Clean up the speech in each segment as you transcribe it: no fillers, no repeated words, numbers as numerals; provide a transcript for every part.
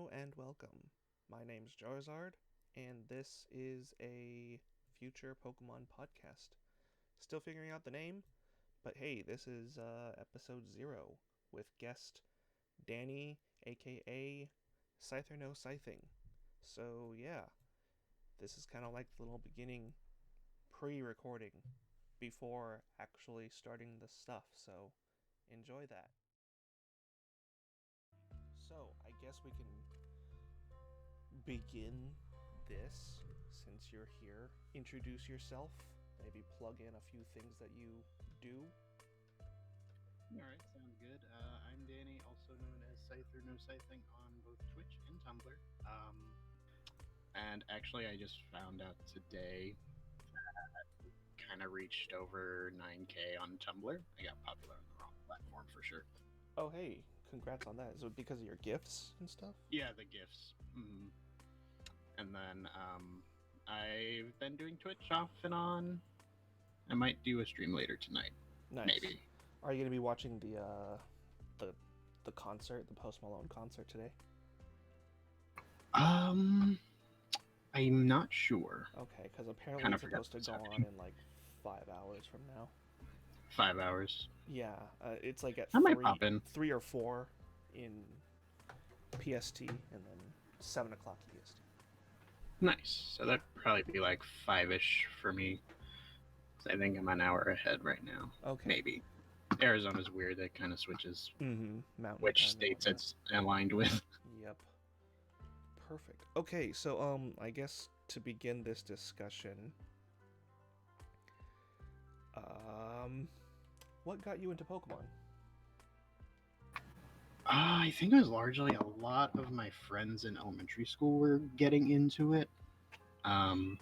Hello and welcome. My name's Jarzard, and this is a future Pokemon podcast. Still figuring out the name, but hey, this is episode 0 with guest Danny, aka Scyther No Scything. So, yeah, this is kind of like the little beginning pre recording before actually starting the stuff, so enjoy that. So, I guess we can begin this since you're here. Introduce yourself, maybe plug in a few things that you do. All right, sounds good. I'm Danny, also known as Scyther No Scything on both Twitch and Tumblr. And actually, I just found out today kind of reached over 9K on Tumblr. I got popular on the wrong platform for sure. Oh, hey, congrats on that. Is it because of your gifts and stuff? Yeah, the gifts. Mm-hmm. And then I've been doing Twitch off and on. I might do a stream later tonight. Nice. Maybe. Are you gonna be watching the concert, the Post Malone concert today? I'm not sure. Okay, because apparently Kinda it's supposed to go on in like 5 hours from now. 5 hours. Yeah, it's like at I might pop in. 3 or 4 in PST, and then 7 o'clock EST. Nice. So that'd probably be like 5-ish for me. I think I'm an hour ahead right now. Okay. Maybe. Arizona's weird. It kind of switches Mountain which states it's aligned with. Yep. Perfect. Okay, so I guess to begin this discussion, what got you into Pokemon? I think it was largely a lot of my friends in elementary school were getting into it. And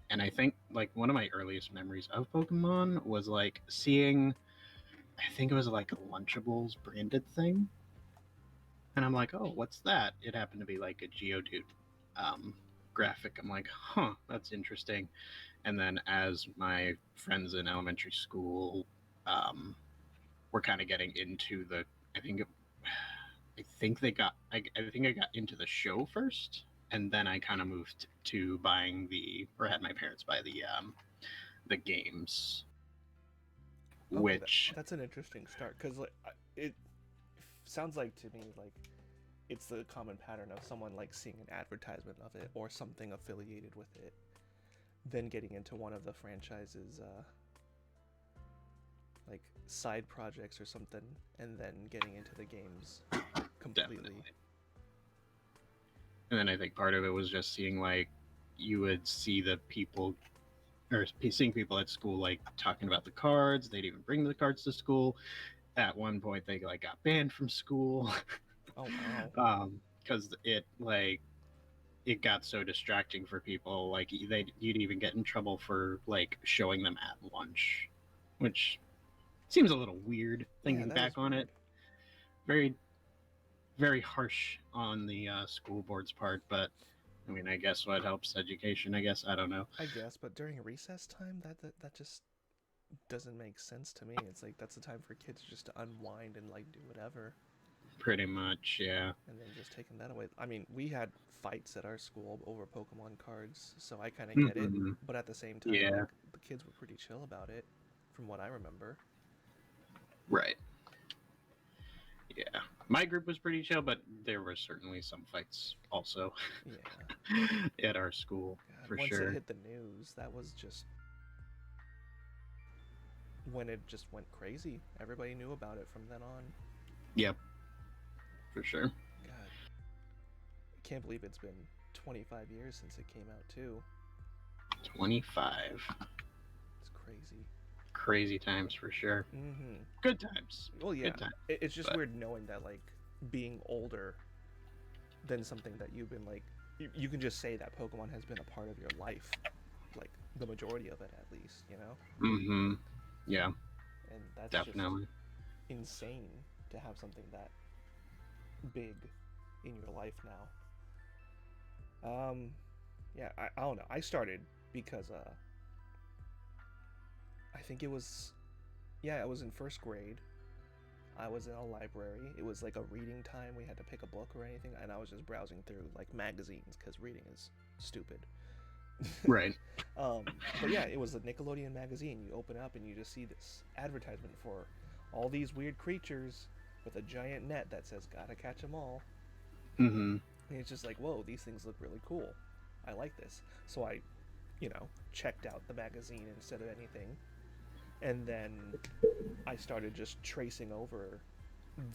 I think like one of my earliest memories of Pokemon was like seeing, I think it was like a Lunchables branded thing. And I'm like, oh, what's that? It happened to be like a Geodude graphic. I'm like, huh, that's interesting. And then as my friends in elementary school were kind of getting into the, I think I got into the show first, and then I kind of moved to buying had my parents buy the games. Okay, which that's an interesting start, because like it sounds like to me like it's the common pattern of someone like seeing an advertisement of it or something affiliated with it, then getting into one of the franchise's like side projects or something, and then getting into the games completely. Definitely. And then I think part of it was just seeing like you would see the people or seeing people at school like talking about the cards. They'd even bring the cards to school. At one point, they like got banned from school. Oh wow! Because it got so distracting for people. Like you'd even get in trouble for like showing them at lunch, which seems a little weird thinking back on it. Very, very harsh on the school board's part, but I mean, I guess what helps education. I guess I don't know. I guess, but during recess time, that just doesn't make sense to me. It's like that's the time for kids just to unwind and like do whatever. Pretty much, yeah. And then just taking that away. I mean, we had fights at our school over Pokemon cards, so I kind of get it. But at the same time, yeah, like, the kids were pretty chill about it, from what I remember. Right. Yeah, my group was pretty chill, but there were certainly some fights also. Yeah. At our school, God, for once sure. Once it hit the news, that was just when it just went crazy. Everybody knew about it from then on. Yep. For sure. God. I can't believe it's been 25 years since it came out, too. 25. It's crazy. Crazy times, for sure. Mm-hmm. Good times. Well, yeah. Good times, it's just weird knowing that, like, being older than something that you've been, like... You can just say that Pokemon has been a part of your life. Like, the majority of it, at least, you know? Mm-hmm. Yeah. And that's definitely just insane to have something that big in your life now. Yeah, I don't know. I started because I think it was, yeah, I was in first grade. I was in a library. It was like a reading time. We had to pick a book or anything, and I was just browsing through like magazines because reading is stupid. Right. But yeah, it was a Nickelodeon magazine. You open up and you just see this advertisement for all these weird creatures with a giant net that says "Gotta catch 'em all." Mm-hmm. And it's just like, whoa, these things look really cool. I like this. So I, checked out the magazine instead of anything, and then I started just tracing over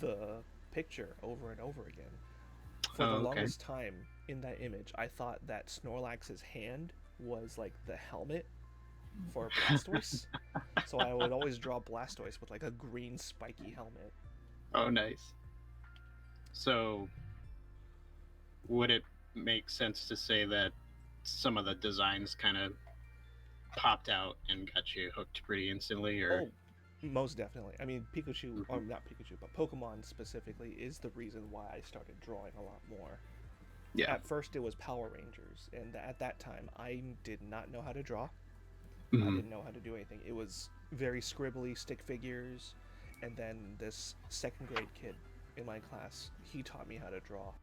the picture over and over again. For the Oh, okay. longest time in that image, I thought that Snorlax's hand was like the helmet for Blastoise. So I would always draw Blastoise with like a green spiky helmet. Oh, nice. So, would it make sense to say that some of the designs kind of popped out and got you hooked pretty instantly, or? Oh, most definitely. I mean, Pikachu, or Mhm. not Pikachu, but Pokemon specifically is the reason why I started drawing a lot more. Yeah. At first, it was Power Rangers, and at that time, I did not know how to draw. I Hmm. didn't know how to do anything. It was very scribbly stick figures, and then this second grade kid in my class, he taught me how to draw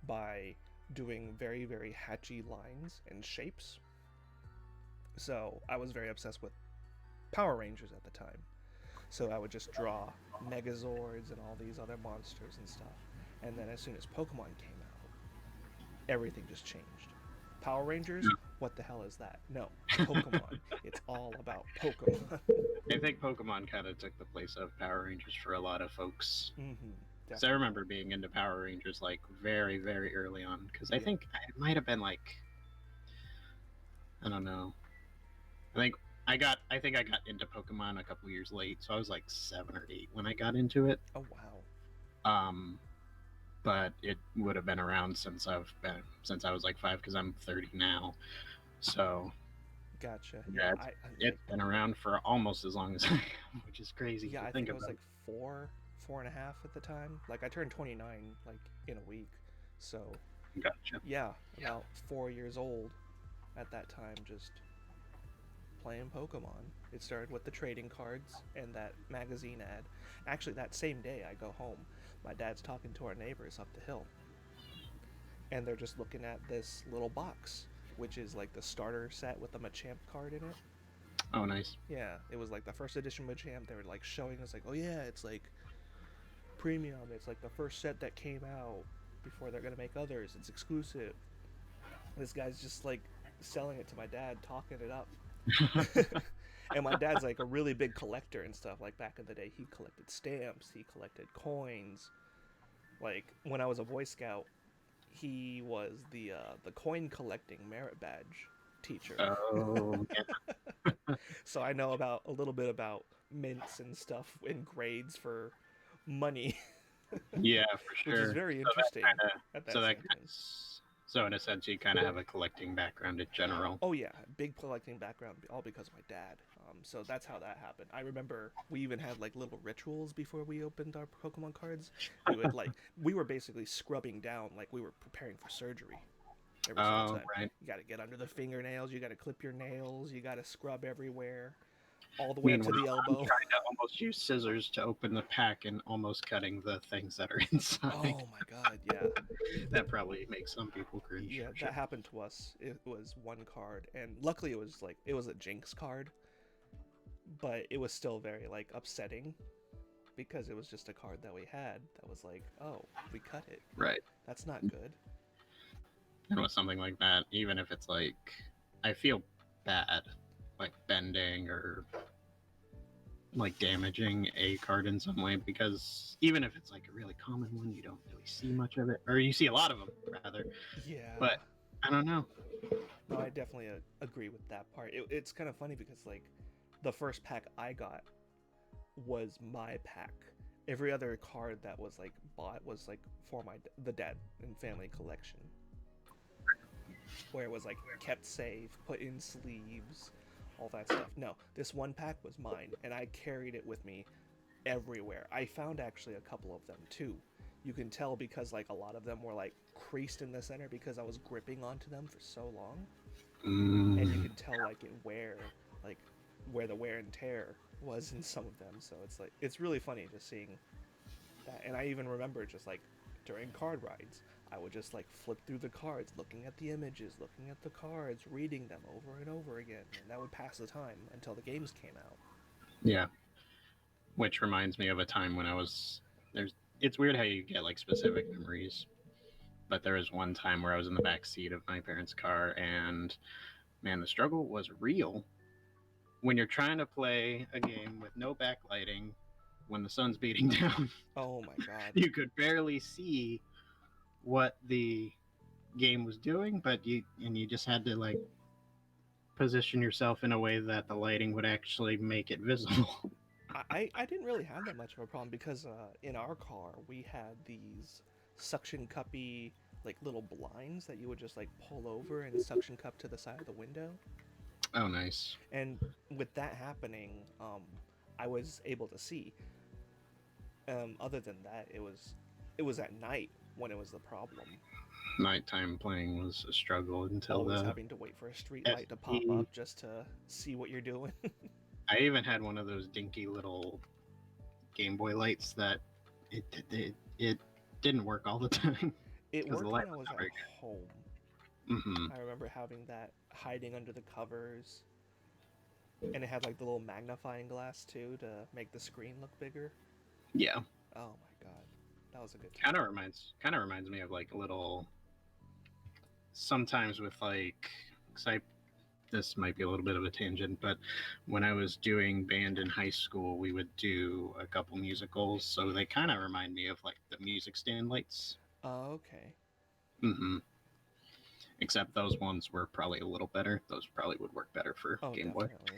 by doing very, very hatchy lines and shapes. So I was very obsessed with Power Rangers at the time. So I would just draw Megazords and all these other monsters and stuff. And then as soon as Pokemon came out, everything just changed. Power Rangers? What the hell is that? No, Pokemon. It's all about Pokemon. I think Pokemon kind of took the place of Power Rangers for a lot of folks. Mm-hmm. Because I Definitely. remember being into Power Rangers like very, very early on. Because I Yeah. think it might have been like, I don't know. I think I got into Pokemon a couple years late, so I was like 7 or 8 when I got into it. Oh wow. Um, but it would have been around since I was like 5 because I'm 30 now. So Gotcha. Yeah. yeah, I like. it's been around for almost as long as I am, which is crazy Yeah. to I think think I was about. like 4, 4.5 at the time. Like I turned 29 like in a week. So Gotcha. yeah, about 4 years old at that time. Just playing Pokemon. It started with the trading cards and that magazine ad. Actually, that same day I go home, my dad's talking to our neighbors up the hill, and they're just looking at this little box, which is like the starter set with the Machamp card in it. Oh, nice. Yeah, it was like the first edition Machamp. They were like showing us like, oh yeah, it's like premium. It's like the first set that came out before they're gonna make others. It's exclusive. This guy's just like selling it to my dad, talking it up. And my dad's like a really big collector and stuff. Like back in the day, he collected stamps, he collected coins. Like when I was a Boy Scout, he was the coin collecting merit badge teacher. Oh, So I know about a little bit about mints and stuff and grades for money, yeah, for which is sure. very So that interesting kind of, at so that that same kind time. of, so in a sense, you kind of have a collecting background in general. Oh yeah, big collecting background, all because of my dad. So that's how that happened. I remember we even had like little rituals before we opened our Pokemon cards. We were basically scrubbing down like we were preparing for surgery every single Oh, time. right. You got to get under the fingernails, you got to clip your nails, you got to scrub everywhere, all the way up to Meanwhile, the I'm elbow. trying to almost use scissors to open the pack and almost cutting the things that are inside. Oh my god, yeah. That probably makes some people cringe Yeah, for sure. that happened to us. It was one card, and luckily it was a Jinx card, but it was still very like upsetting because it was just a card that we had that was like, oh, we cut it. Right. That's not good. And with something like that, even if it's like, I feel bad, like bending or like damaging a card in some way because even if it's like a really common one, you don't really see much of it, or you see a lot of them rather. Yeah. But I don't know. No, I definitely agree with that part. It's kind of funny because like the first pack I got was my pack. Every other card that was like bought was like for the dad and family collection, where it was like kept safe, put in sleeves, all that stuff. No, this one pack was mine, and I carried it with me everywhere. I found actually a couple of them too. You can tell because like a lot of them were like creased in the center because I was gripping onto them for so long, and you Mm, can tell like like where the wear and tear was in some of them. So it's like it's really funny just seeing that. And I even remember just like during card rides, I would just like flip through the cards, looking at the images, looking at the cards, reading them over and over again, and that would pass the time until the games came out. Yeah, which reminds me of a time when I was there's. It's weird how you get like specific memories, but there was one time where I was in the back seat of my parents' car, and man, the struggle was real when you're trying to play a game with no backlighting when the sun's beating down. Oh my god. You could barely see what the game was doing, but you just had to like position yourself in a way that the lighting would actually make it visible. I didn't really have that much of a problem because in our car we had these suction cuppy like little blinds that you would just like pull over and suction cup to the side of the window. Oh, nice. And with that happening, I was able to see. Other than that, it was at night when it was the problem. Nighttime playing was a struggle until Always the having to wait for a street light to pop SE. up just to see what you're doing. I even had one of those dinky little Game Boy lights that it didn't work all the time It because the worked light when I was was not at very home. good. Mm-hmm. I remember having that hiding under the covers, and it had like the little magnifying glass too to make the screen look bigger. Yeah, Oh my god, that was a good kind time. of reminds me of like a little sometimes with like because I this might be a little bit of a tangent, but when I was doing band in high school, we would do a couple musicals, so they kind of remind me of like the music stand lights. Okay. Mm-hmm. Except those ones were probably a little better. Those probably would work better for Oh, Game Boy. definitely.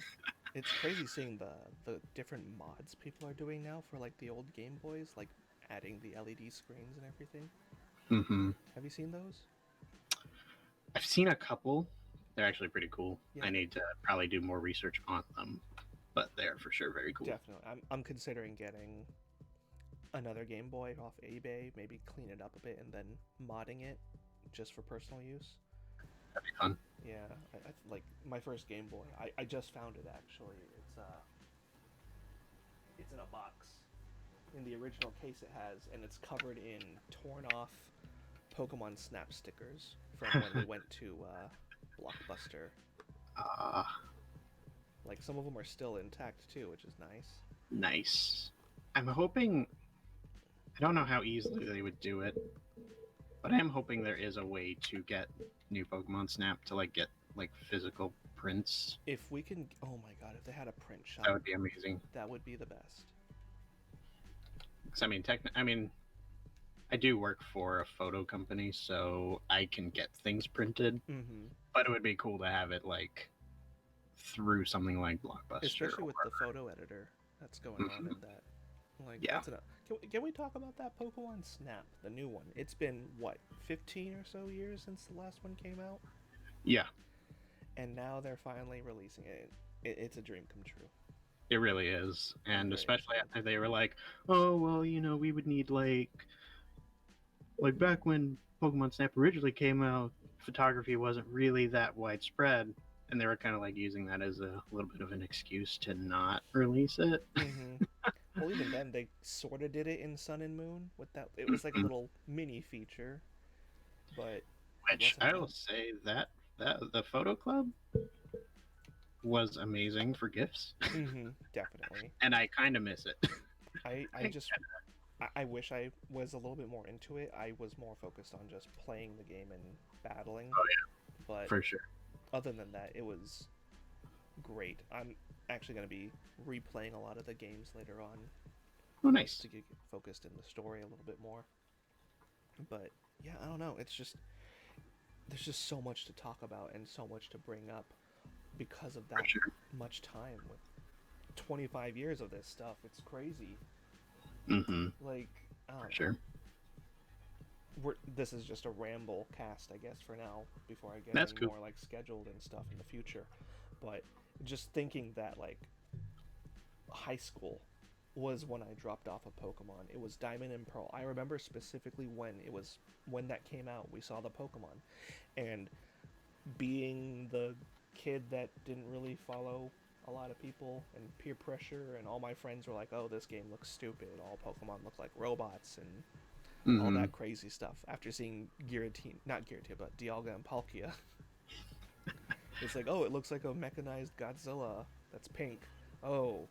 It's crazy seeing the different mods people are doing now for like the old Game Boys, like adding the LED screens and everything. Mm-hmm. Have you seen those? I've seen a couple. They're actually pretty cool. Yeah, I need to probably do more research on them, but they're for sure very cool. definitely. I'm considering getting another Game Boy off eBay, maybe clean it up a bit and then modding it just for personal use. That'd be fun. Yeah, like my first Game Boy. I just found it actually. It's in a box. In the original case it has, and it's covered in torn off Pokemon Snap stickers from when we went to Blockbuster. uh, Like some of them are still intact too, which is nice. nice. I'm hoping. I don't know how easily they would do it, but I am hoping there is a way to get new Pokemon Snap to like get like physical prints. If we can, oh my god, if they had a print That shop, would be amazing. that would be the best. 'Cause, I mean, I do work for a photo company, so I can get things printed. Mm-hmm. But it would be cool to have it like through something like Blockbuster. Especially Or, with the photo editor that's going on in that. Like yeah, that's enough. Can we talk about that Pokemon Snap, the new one? It's been what 15 or so years since the last one came out, yeah, and now they're finally releasing it. It's a dream come true. it really is. I'm And very especially excited. after they were like, oh well, we would need like back when Pokemon Snap originally came out, photography wasn't really that widespread, and they were kind of like using that as a little bit of an excuse to not release it. Mm-hmm. Well, even then, they sort of did it in Sun and Moon with that. It was like a little mini feature, but it Which wasn't I will enough. say that the photo club was amazing for gifts, Mm-hmm. Definitely. and I kind of miss it. I just I wish I was a little bit more into it. I was more focused on just playing the game and battling, Oh yeah, but for sure. other than that, it was great. I'm actually going to be replaying a lot of the games later on Oh, just nice. to get focused in the story a little bit more. But yeah, I don't know. It's just there's just so much to talk about and so much to bring up because of For that sure. much time with 25 years of this stuff. It's crazy. Mm-hmm. Like, I For don't know. sure. This is just a ramble cast, I guess, for now, before I get That's any cool. more like scheduled and stuff in the future. But just thinking that like high school was when I dropped off of Pokemon. It was Diamond and Pearl. I remember specifically when that came out. We saw the Pokemon, and being the kid that didn't really follow a lot of people and peer pressure, and all my friends were like, "Oh, this game looks stupid. All Pokemon look like robots and all Mm-hmm. that crazy stuff." After seeing not Giratina, but Dialga and Palkia, it's like, "Oh, it looks like a mechanized Godzilla that's pink. Oh,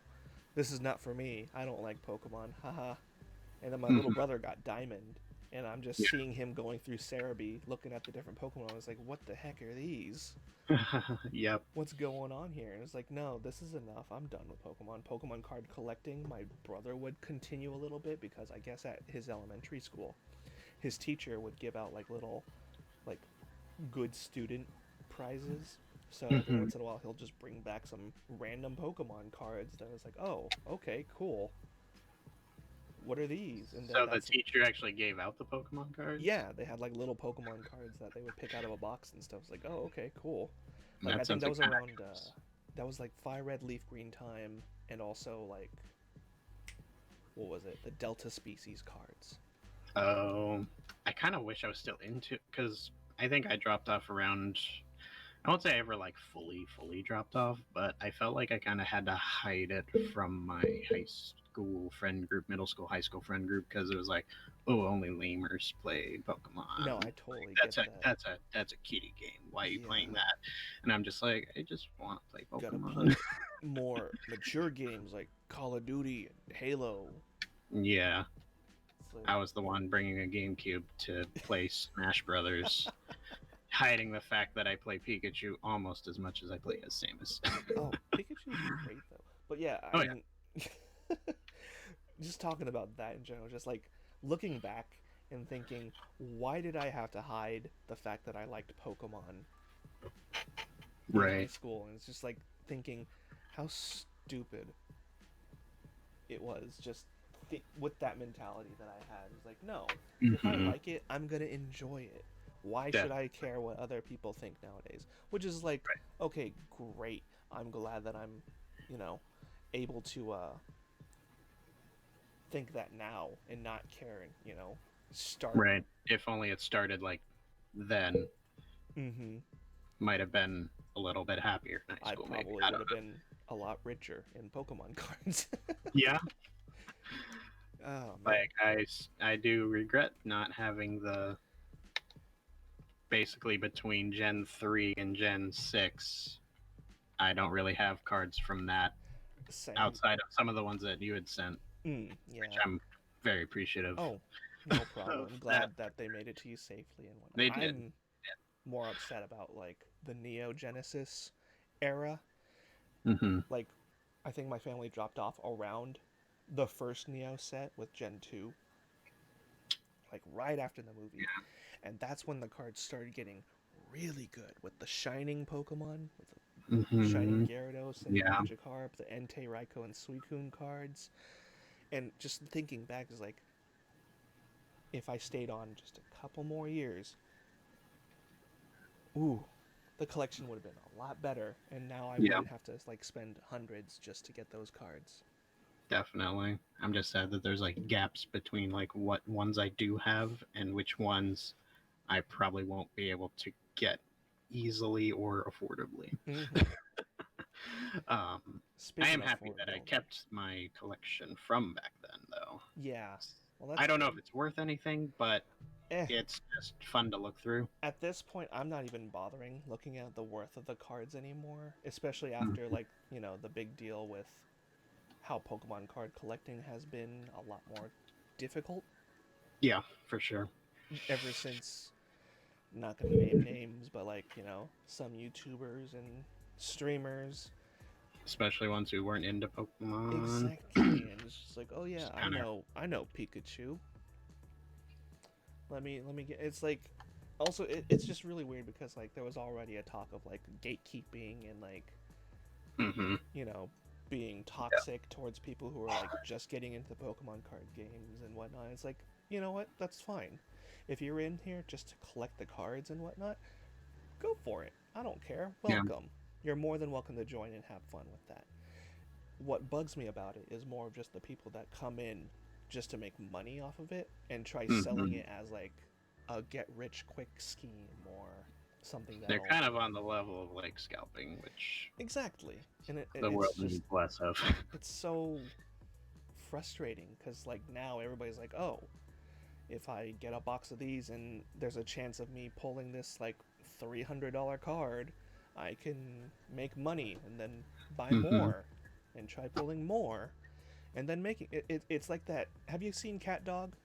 this is not for me. I don't like Pokemon. Haha." And then my little Mm-hmm. brother got Diamond, and I'm just seeing him going through Cerebi, looking at the different Pokemon. I was like, "What the heck are these? Yeah. Yep. What's going on here?" And it's like, "No, this is enough. I'm done with Pokemon." Pokemon card collecting, my brother would continue a little bit because I guess at his elementary school, his teacher would give out like little, like, good student prizes. So every Mm-hmm. once in a while, he'll just bring back some random Pokemon cards that was like, "Oh, okay, cool. What are these?" And then So the that's teacher actually gave out the Pokemon cards? yeah, they had like little Pokemon cards that they would pick out of a box and stuff. It's like, "Oh, okay, cool." Like I That think sounds that like was kind of around cool. that was like Fire Red Leaf Green time, and also like what was it? The Delta species cards. Oh, I kind of wish I was still into because I think I dropped off around. I won't say I ever like fully dropped off, but I felt like I kind of had to hide it from my high school friend group, middle school, high school friend group because it was like, oh, only lamers play Pokemon. No, I Like, totally that's get a that. that's a that's a kiddie game. Why are you playing Yeah, that? And I'm just like, I just want to play gotta Pokemon. play more mature games like Call of Duty and Halo. Yeah, It's like, I was the one bringing a GameCube to play Smash Brothers, hiding the fact that I play Pikachu almost as much as I play as Samus. oh, Pikachu's great though. But yeah, I Oh yeah, mean, just talking about that in general, just like looking back and thinking, why did I have to hide the fact that I liked Pokemon in high right. school? And it's just like thinking how stupid it was just with that mentality that I had. It's like, no, if I Mm-hmm. like it, I'm going to enjoy it. Why should Definitely. I care what other people think nowadays? Which is like, okay, great. I'm glad that I'm, you know, able to think that now and not care and, start. Right. If only it started like then, Mm-hmm. might have been a little bit happier in high I school, maybe. probably I would don't have know. been a lot richer in Pokemon cards. Yeah, Oh, man. like I do regret not having the basically between Gen 3 and Gen 6. I don't really have cards from that Same. outside of some of the ones that you had sent, which Yeah. I'm very appreciative Oh, no problem. of I'm that. glad that they made it to you safely and whatnot. They did. I'm more upset about like the Neo Genesis era. Mm-hmm. Like, I think my family dropped off around the first Neo set with Gen 2, like right after the movie. And that's when the cards started getting really good with the Shining Pokemon, with the Shining Mm-hmm. Gyarados and Yeah. Magikarp, the Entei, Raikou, and Suicune cards. And just thinking back is like, if I stayed on just a couple more years, ooh, the collection would have been a lot better, and now I Yeah. wouldn't have to like spend hundreds just to get those cards. Definitely. I'm just sad that there's like gaps between like what ones I do have and which ones I probably won't be able to get easily or affordably. Mm-hmm. I am Speaking of happy that I affordability, kept my collection from back then, though. yeah, well I that's don't know good. if it's worth anything, but Eh, it's just fun to look through. at this point, I'm not even bothering looking at the worth of the cards anymore, especially after Mhm. like the big deal with how Pokemon card collecting has been a lot more difficult Yeah, for sure. ever since. Not gonna name names, but like some YouTubers and streamers. Especially ones who weren't into Pokemon. Exactly, and it's just like, oh yeah, Just I kind of. know, I know Pikachu. Let me get. It's like, also it's just really weird because like there was already a talk of like gatekeeping and like Hmm. you know being toxic towards people who are like just getting into the Pokemon card games and whatnot. It's like, you know what? That's fine. If you're in here just to collect the cards and whatnot, go for it. I don't care. Yeah. Welcome. You're more than welcome to join and have fun with that. What bugs me about it is more of just the people that come in just to make money off of it and try selling Hmm. it as like a get rich quick scheme or something They're that'll kind of on the level of like scalping, which exactly, and the it's world just needs less of. it's so frustrating because like now everybody's like, oh, if I get a box of these and there's a chance of me pulling this like $300 card, I can make money and then buy Hmm. more and try pulling more and then making it's like that. Have you seen Cat Dog?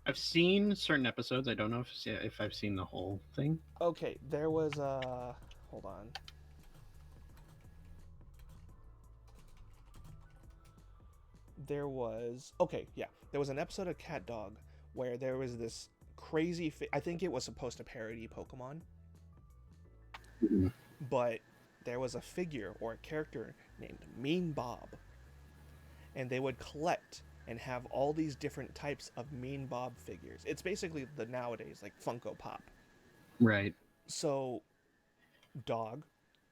I've seen certain episodes. I don't know if I've seen the whole thing. Okay, there was hold on. There was okay, yeah. There was an episode of Cat Dog where there was this crazy I think it was supposed to parody Pokemon, Mhm. but there was a figure or a character named Mean Bob, and they would collect and have all these different types of Mean Bob figures. It's basically the nowadays like Funko Pop. Right. So Dog,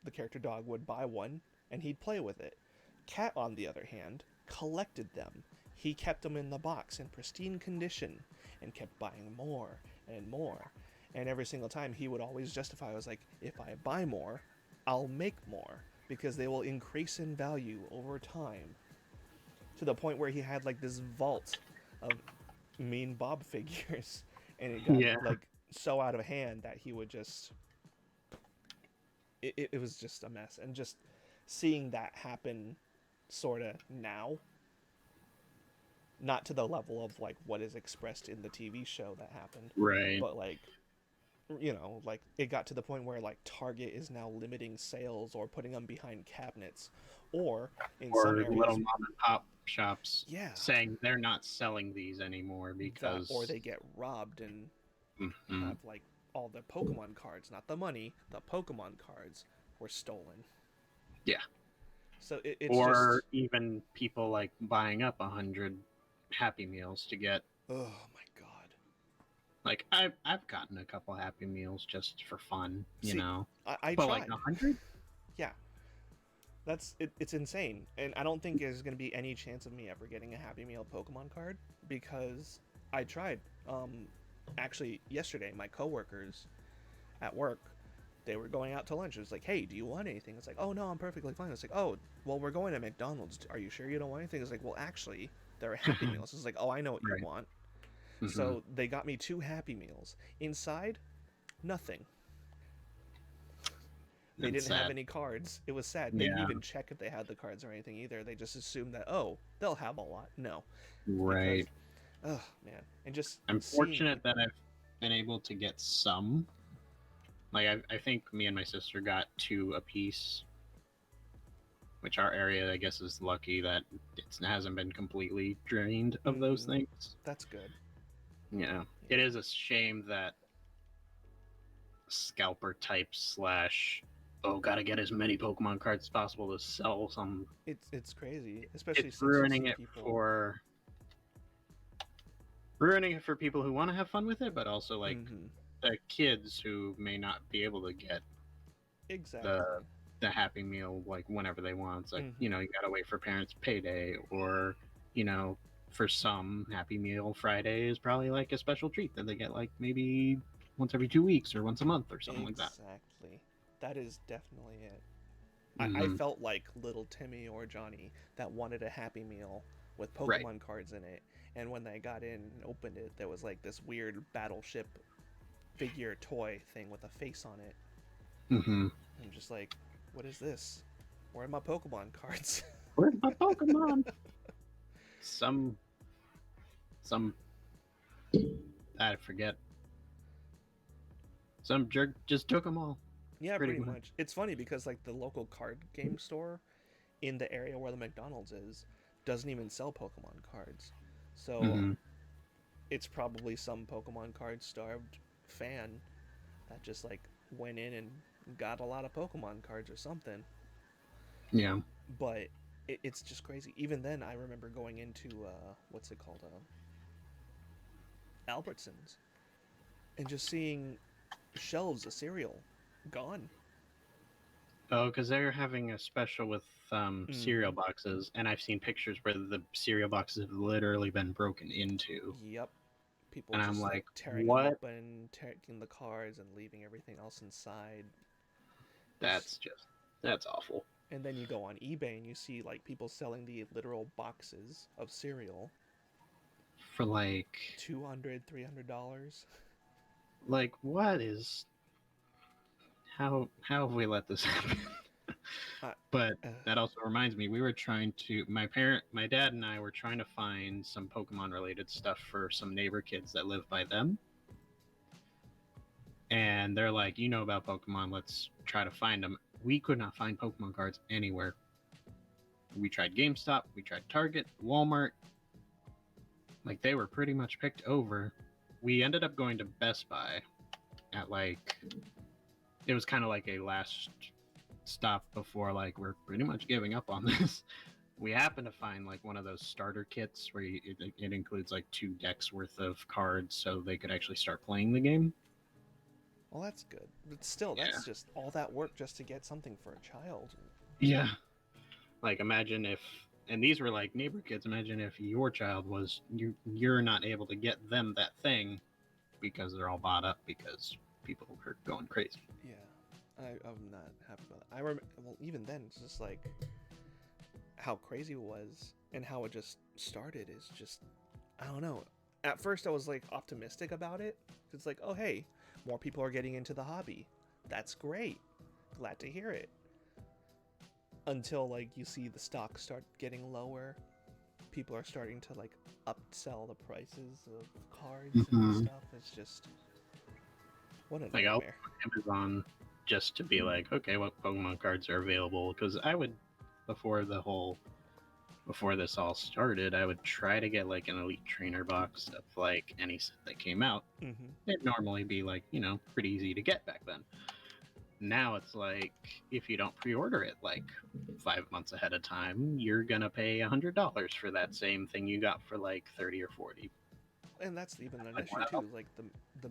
the character Dog, would buy one and he'd play with it. Cat, on the other hand, collected them. He kept them in the box in pristine condition and kept buying more and more. And every single time he would always justify, I was like, if I buy more, I'll make more because they will increase in value over time. To the point where he had like this vault of Mean Bob figures and it got Yeah. like so out of hand that he would just it was just a mess. And just seeing that happen sort of now, not to the level of like what is expressed in the TV show that happened, Right. but like, you know, like it got to the point where like Target is now limiting sales or putting them behind cabinets, or in some Or little areas, mom and pop shops yeah, saying they're not selling these anymore that, or because. they get robbed and Mhm. have like all the Pokemon cards, not the money, the Pokemon cards were stolen. Yeah. So it's Or just, even people like buying up 100 Happy Meals to get. oh my god. Like I've gotten a couple Happy Meals just for fun, See, I but like tried. 100. Yeah, it's insane, and I don't think there's gonna be any chance of me ever getting a Happy Meal Pokemon card because I tried. Actually, yesterday my coworkers at work, they were going out to lunch. It was like, hey, do you want anything? It's like, oh no, I'm perfectly fine. It's like, oh, well, we're going to McDonald's. Are you sure you don't want anything? It's like, well, actually, there are Happy Meals. It's like, oh, I know what you Right. want. Hmm. So they got me two Happy Meals. Inside, nothing. They That's didn't have sad. any cards. It was sad. They didn't Yeah. even check if they had the cards or anything either. They just assumed that, oh, they'll have a lot. No, because Right. oh man, and just I'm seeing fortunate that I've been able to get some. Like I think me and my sister got two apiece, which our area I guess is lucky that it hasn't been completely drained of those mm-hmm, things. that's good. Yeah. It Yeah, is a shame that scalper type slash gotta get as many Pokemon cards as possible to sell some. it's crazy, especially It's since you ruining see it people. for people who want to have fun with it, but also like Mm-hmm, the kids who may not be able to get the exactly. Happy Meal like whenever they want. It's like Mm-hmm, you gotta wait for parents' payday, or you know, for some Happy Meal Friday is probably like a special treat that they get like maybe once every 2 weeks or once a month or something like that. exactly. That is definitely it. I Mm-hmm. felt like little Timmy or Johnny that wanted a Happy Meal with Right. Pokemon cards in it, and when they got in and opened it, there was like this weird battleship figure toy thing with a face on it. Mm-hmm. I'm just like, what is this? Where are my Pokemon cards? Where's my Pokemon? Some I forget. Some jerk just took them all. Yeah, Pretty pretty much. much. It's funny because like the local card game store in the area where the McDonald's is doesn't even sell Pokemon cards. So Mm-hmm. it's probably some Pokemon card starved fan that just like went in and got a lot of Pokemon cards or something. Yeah. But it's just crazy. Even then, I remember going into what's it called, Albertsons, and just seeing shelves of cereal gone. Oh, because they're having a special with cereal Mm-hmm. boxes, and I've seen pictures where the cereal boxes have literally been broken into. Yep. People And I'm just like like, tearing them what? open, taking the cards and leaving everything else inside. It's That's awful. And then you go on eBay and you see like people selling the literal boxes of cereal, For like, $200, $300. what is, how have we let this happen? Uh, But uh, that also reminds me, my dad and I were trying to find some Pokemon related stuff for some neighbor kids that live by them. And they're like, you know about Pokemon, let's try to find them. We could not find Pokemon cards anywhere. We tried GameStop, we tried Target, Walmart. Like, they were pretty much picked over. We ended up going to Best Buy at it was kind of like a last stop before we're pretty much giving up on this. We happened to find one of those starter kits where it includes 2 decks worth of cards so they could actually start playing the game. well, that's good. But still, Yeah. that's just all that work just to get something for a child. Yeah. Imagine if, and these were neighbor kids, imagine if your child was, you're not able to get them that thing because they're all bought up because people are going crazy. Yeah, I'm not happy about that. Well, even then, it's just like how crazy it was and how it just started is just, I don't know. At first, I was like optimistic about it. It's like, oh, hey, more people are getting into the hobby. That's great. Glad to hear it. Until you see the stock start getting lower, people are starting to upsell the prices of cards and stuff. It's just, what a I'll nightmare. Amazon just to be okay, what Pokemon cards are available? Because I would, before this all started, I would try to get an Elite Trainer box of any set that came out. Mm-hmm. It'd normally be pretty easy to get back then. Now it's if you don't pre-order it 5 months ahead of time, you're gonna pay $100 for that same thing you got for 30 or 40. And that's even an issue Wow. too. The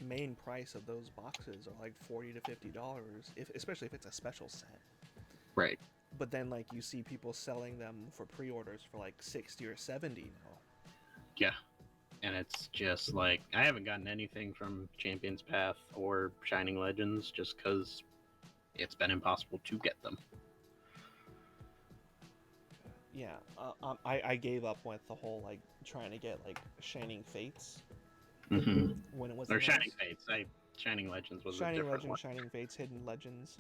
main price of those boxes are $40 to $50, especially if it's a special set. Right. But then you see people selling them for pre-orders for 60 or 70 now. Yeah. And it's just I haven't gotten anything from Champion's Path or Shining Legends just because it's been impossible to get them. Yeah, I gave up with the whole trying to get Shining Fates Mm-hmm. when it was Or announced. Shining Fates. Shining Legends was Shining a different Legends, one. Shining Fates, Hidden Legends.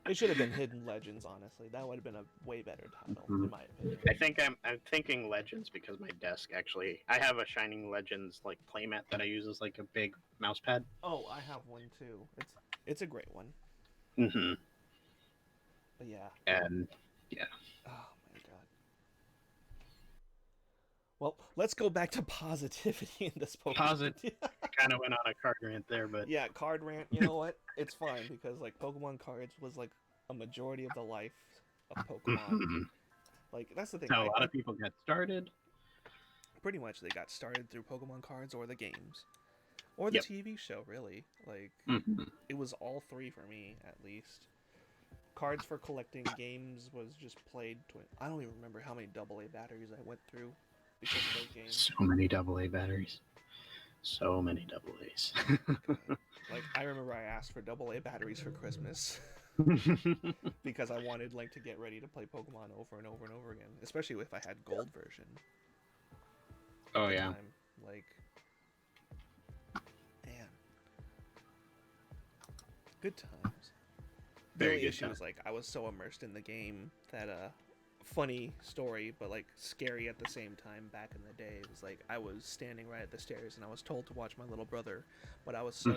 It should have been Hidden Legends, honestly. That would have been a way better title, in my opinion. I think I'm thinking Legends because my desk actually, I have a Shining Legends playmat that I use as a big mouse pad. Oh, I have one too. It's a great one. Mm-hmm. But yeah. And yeah. Oh my god. Well, let's go back to positivity in this Pokemon. Positive. Kind of went on a card rant there, but Yeah, card rant. You know what? It's fine because Pokemon cards was a majority of the life of Pokemon. That's the thing. So a lot of people get started. Pretty much they got started through Pokemon cards or the games. Or the TV show, really. It was all three for me, at least. Cards for collecting, games was just played. I don't even remember how many AA batteries I went through because of those games. So many AA batteries. So many AA's. I remember I asked for AA batteries for Christmas. Because I wanted to get ready to play Pokemon over and over and over again, especially if I had gold version. Oh yeah. Time. Man, good times. The only issue was I was so immersed in the game that funny story, but scary at the same time. Back in the day, it was I was standing right at the stairs and I was told to watch my little brother, but I was so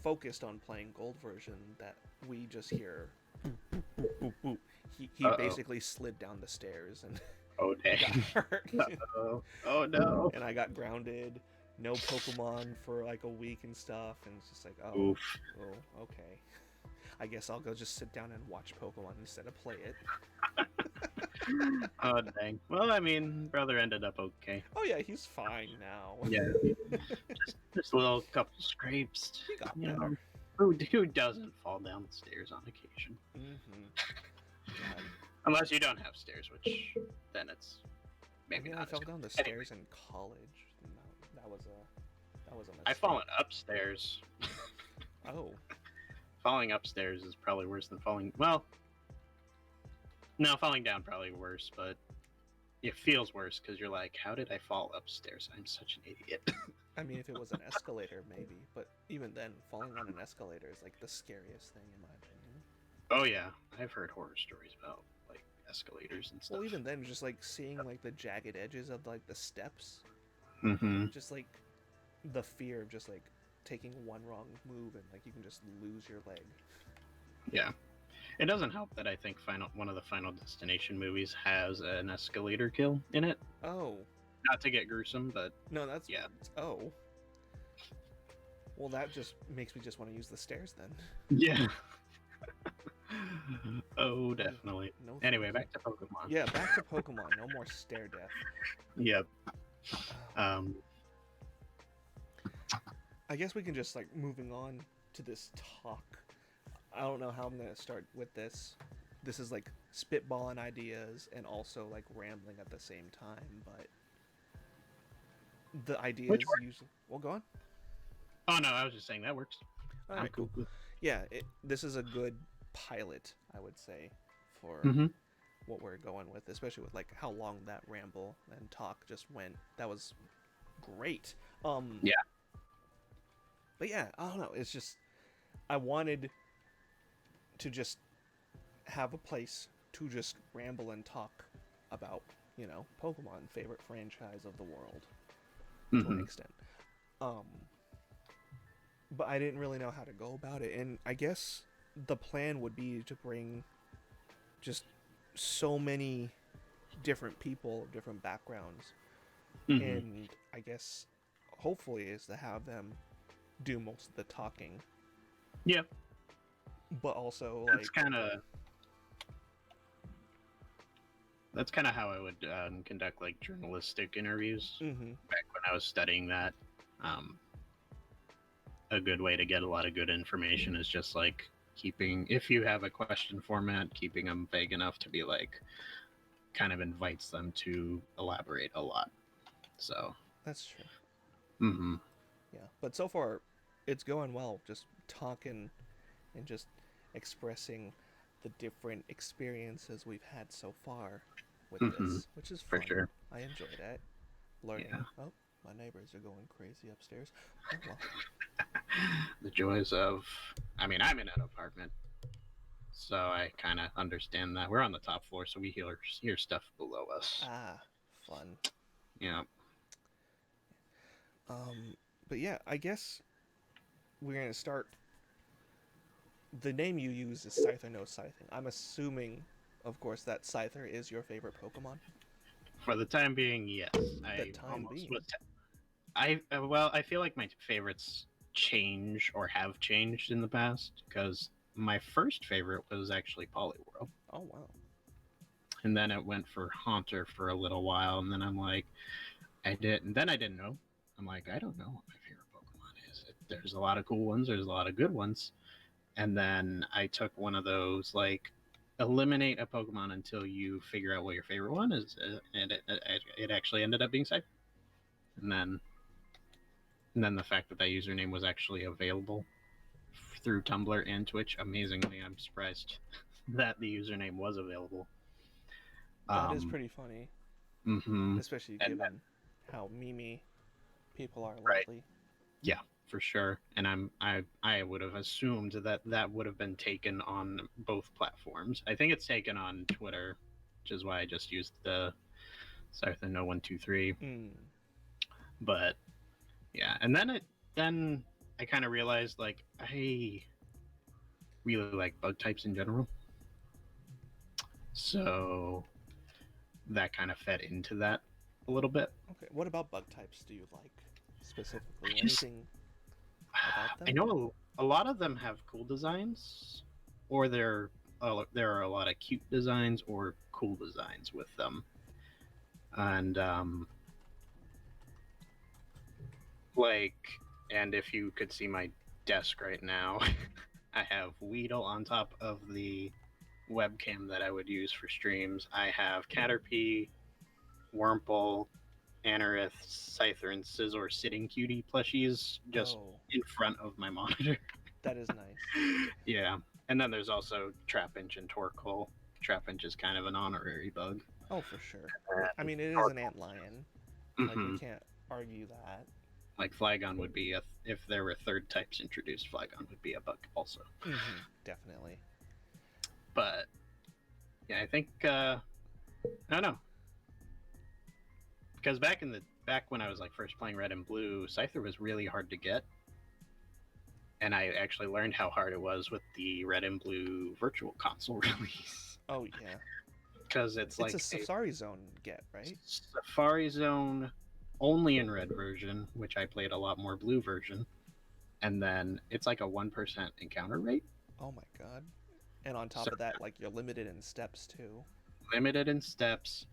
focused on playing gold version that we just hear boop, boop, boop, boop, boop. He basically slid down the stairs and oh dang. got hurt. Oh no. And I got grounded. No Pokemon for a week and stuff, and it's just Oof. oh, okay. I guess I'll go just sit down and watch Pokemon instead of play it. Oh dang. Well, I mean, brother ended up okay. Oh yeah, he's fine now. Yeah. just a little couple scrapes. He got better. Who doesn't fall down the stairs on occasion? God. Unless you don't have stairs, which then it's maybe not. I fell down the stairs in college. that was a I've mistake. fallen upstairs. Oh, Falling upstairs is probably worse than falling. Well, no, falling down probably worse, but it feels worse because you're like, how did I fall upstairs? I'm such an idiot. I mean, if it was an escalator, maybe, but even then, falling on an escalator is like the scariest thing in my opinion. Oh yeah, I've heard horror stories about like escalators and stuff. Well, even then, just like seeing like the jagged edges of like the steps, Mm-hmm. just like the fear of just like taking one wrong move and like you can just lose your leg. Yeah. It doesn't help that I think one of the Final Destination movies has an escalator kill in it. Oh, Not to get gruesome, but no, that's yeah. Oh, well, that just makes me just want to use the stairs then. Yeah. Oh, definitely. No. Anyway, back to Pokemon. Yeah, back to Pokemon. No more stair death. Yep. Um. I guess we can just like moving on to this talk. I don't know how I'm gonna start with this. This is like spitballing ideas and also like rambling at the same time, but the idea is usually. Well, go on. Oh no, I was just saying that works. All I'm right, cool. Yeah, this is a good pilot, I would say, for Mm-hmm. what we're going with, especially with like how long that ramble and talk just went. That was great. Yeah. But yeah, I don't know. It's just I wanted to just have a place to just ramble and talk about, Pokemon, favorite franchise of the world to an extent. But I didn't really know how to go about it, and I guess the plan would be to bring just so many different people of different backgrounds, Mm-hmm. and I guess hopefully is to have them do most of the talking. Yeah. But also That's kind of how I would conduct like journalistic interviews back when I was studying that. A good way to get a lot of good information is just like if you have a question format, keeping them vague enough to be like kind of invites them to elaborate a lot. So that's true. Mm-hmm. Yeah, but so far it's going well. Just talking and just expressing the different experiences we've had so far with this, which is fun. For sure. I enjoy that. Learning. Yeah. Oh, my neighbors are going crazy upstairs. Oh, well. The joys of, I'm in an apartment, so I kind of understand that. We're on the top floor, so we hear stuff below us. Ah, fun. Yeah. But yeah, I guess we're gonna start. The name you use is Scyther No Scything. I'm assuming, of course, that Scyther is your favorite Pokemon. For the time being, yes. I feel like my favorites change or have changed in the past because my first favorite was actually Poliwhirl. Oh wow. And then it went for Haunter for a little while, and then I'm like, I didn't know. I'm like, I don't know what my favorite Pokemon is. There's a lot of cool ones. There's a lot of good ones. And then I took one of those, like, eliminate a Pokemon until you figure out what your favorite one is. And it actually ended up being Scyther. And then the fact that username was actually available through Tumblr and Twitch, amazingly, I'm surprised that the username was available. That is pretty funny. Mm-hmm. Especially given how memey people are right. lately. Yeah, for sure. And I would have assumed that would have been taken on both platforms. I think it's taken on Twitter, which is why I just used the Scyther No 123. But yeah, and then I kind of realized like I really like bug types in general. So that kind of fed into that a little bit. Okay, what about bug types do you like specifically? Anything about them? I know a lot of them have cool designs, or there are a lot of cute designs or cool designs with them. And and if you could see my desk right now, I have Weedle on top of the webcam that I would use for streams. I have Caterpie, Wurmple, Anorith, Scyther, and Scizor sitting cutie plushies just Oh, in front of my monitor. that is nice. Yeah. And then there's also Trapinch and Torkoal. Trapinch is kind of an honorary bug. Oh, for sure. I And mean, it is an Torkoal. antlion. Like, we Mm-hmm. can't argue that. Like Flygon would be if there were third types introduced, Flygon would be a bug also. Definitely. But yeah, I think I don't know, because back when I was like first playing Red and Blue, Scyther was really hard to get, and I actually learned how hard it was with the Red and Blue Virtual Console release. Oh, yeah. Because it's It's like a a Safari Zone get, right? Safari Zone only in Red version, which I played a lot more Blue version, and then it's like a 1% encounter rate. Oh my god. And on So top of that, like, you're limited in steps, too. limited in steps.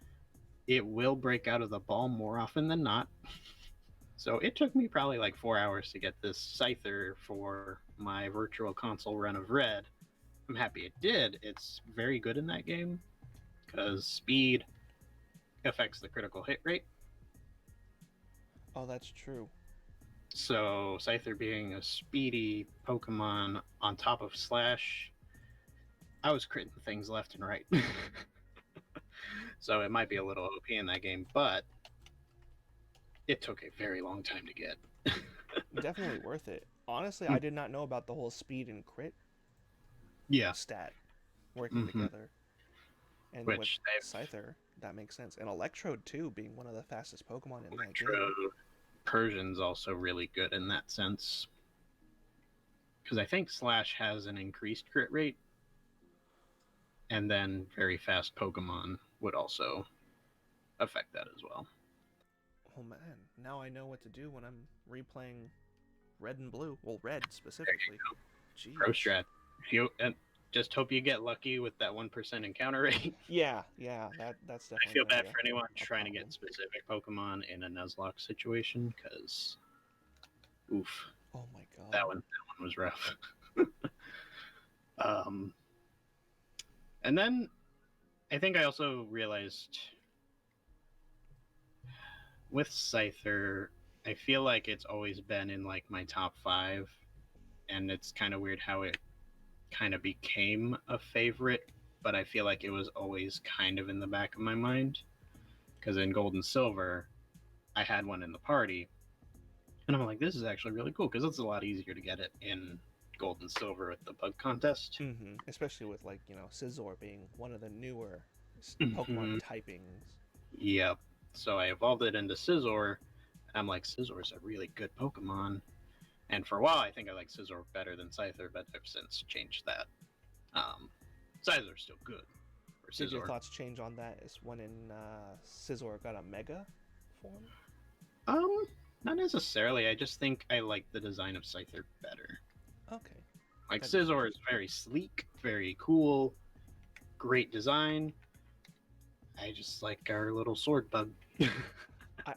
It will break out of the ball more often than not. So it took me probably like 4 hours to get this Scyther for my virtual console run of Red. I'm happy it did. It's very good in that game because speed affects the critical hit rate. Oh, that's true. So Scyther being a speedy Pokemon on top of Slash, I was critting things left and right. So it might be a little OP in that game, but it took a very long time to get. Definitely worth it. Honestly, I did not know about the whole speed and crit Yeah. stat working Mm-hmm. together. And with Which they've Scyther, that makes sense. And Electrode, too, being one of the fastest Pokemon in that game. Electro Persian's also really good in that sense. Because I think Slash has an increased crit rate, and then very fast Pokemon would also affect that as well. Oh man, now I know what to do when I'm replaying Red and Blue. Well, Red There you specifically. go. Pro Jeez. strat. If you just hope you get lucky with that 1% encounter rate. Yeah, that's I definitely feel going to be bad for anyone a trying to get problem. specific Pokemon in a Nuzlocke situation, because oof, Oh my god. that one was rough. um, and then I think I also realized with Scyther, I feel like it's always been in like my top 5, and it's kind of weird how it kind of became a favorite, but I feel like it was always kind of in the back of my mind, because in Gold and Silver, I had one in the party, and I'm like, this is actually really cool because it's a lot easier to get it in Gold and Silver with the bug contest. Especially with, like, Scizor being one of the newer Pokemon Mm-hmm. typings. Yep. So I evolved it into Scizor, and I'm like, Scizor's a really good Pokemon. And for a while, I think I like Scizor better than Scyther, but I've since changed that. Um, Scyther's still good for Did your Scizor. thoughts change on that is when Scizor got a Mega form? Um, Not necessarily. I just think I like the design of Scyther better. Okay, Like that is Scizor is very sleek, very cool, great design. I just like our little sword bug.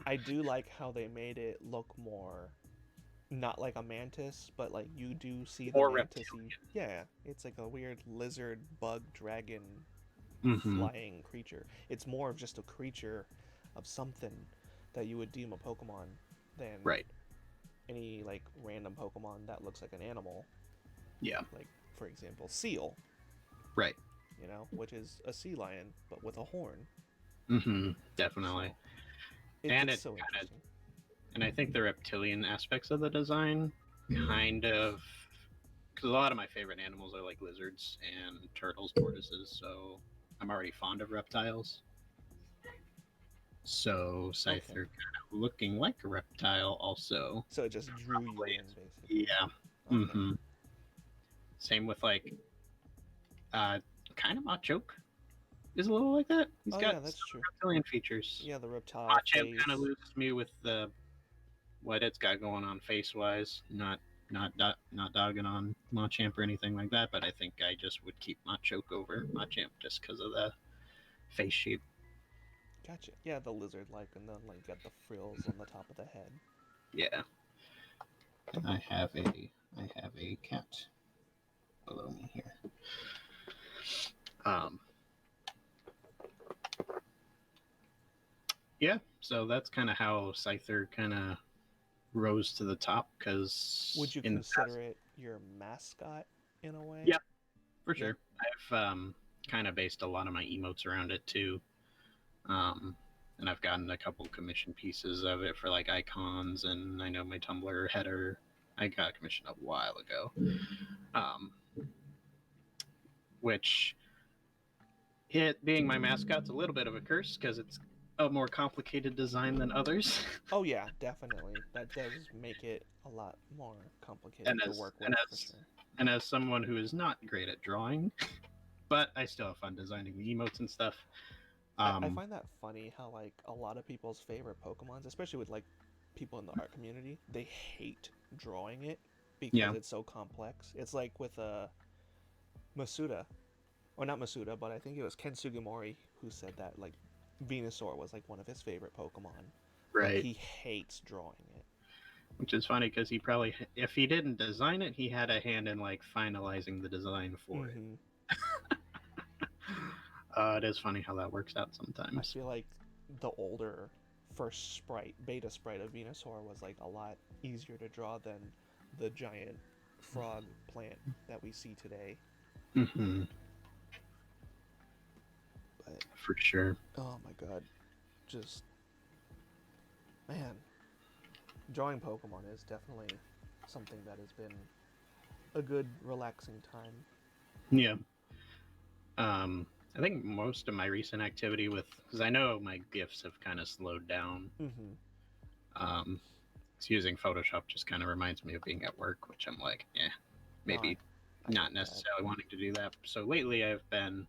I do like how they made it look more not like a mantis, but like you do see the More mantis. reptilian. Yeah, it's like a weird lizard, bug, dragon, Mm-hmm. flying creature. It's more of just a creature of something that you would deem a Pokemon than Right. any like random Pokemon that looks like an animal. Yeah. Like, for example, Seal, Right. which is a sea lion but with a horn. Mm-hmm. Definitely. So And it's it so kind of, interesting. and I think the reptilian aspects of the design kind of, because a lot of my favorite animals are like lizards and turtles, tortoises. So I'm already fond of reptiles. So Scyther Okay. kind of looking like a reptile also. So it just drew you Probably in, is. basically. Yeah. Okay. Mm-hmm. Same with like uh kind of Machoke is a little like that. He's Oh got yeah, that's some true. reptilian features. Yeah, the reptile Machamp kind of face. loses me with the what it's got going on face wise. Not dogging on Machamp or anything like that, but I think I just would keep Machoke over Machamp just because of the face shape. Gotcha. Yeah, the lizard like, and then like got the frills on the top of the head. Yeah. I have a cat below me here. Um Yeah, so that's kind of how Scyther kind of rose to the top because Would you in the past, consider it your mascot in a way? yeah, for Yeah. sure. I've kind of based a lot of my emotes around it too. Um, and I've gotten a couple commission pieces of it for like icons, and I know my Tumblr header I got commissioned a while ago, um, which it being my mascot's a little bit of a curse because it's a more complicated design than others. Oh yeah, definitely. That does make it a lot more and complicated to as work and with for as sure. and as someone who is not great at drawing, but I still have fun designing the emotes and stuff. I Um, find that funny how like a lot of people's favorite Pokemons, especially with like people in the art community, they hate drawing it because yeah, it's so complex. It's like with Masuda, or not Masuda, but I think it was Ken Sugimori who said that like Venusaur was like one of his favorite Pokemon, but right. he hates drawing it. Which is funny because he probably, if he didn't design it, he had a hand in like finalizing the design for it. Mm-hmm. It is funny how that works out I sometimes. feel like the older first sprite, beta sprite of Venusaur was like a lot easier to draw than the giant frog plant that we see today. Hmm. But For sure. oh my god, just man, drawing Pokemon is definitely something that has been a good relaxing time. Yeah. Um, I think most of my recent activity with, because I know my gifts have kind of slowed down. Mm-hmm. Um, using Photoshop just kind of reminds me of being at work, which I'm like, No, maybe I not get that. necessarily wanting to do that. So lately, I've been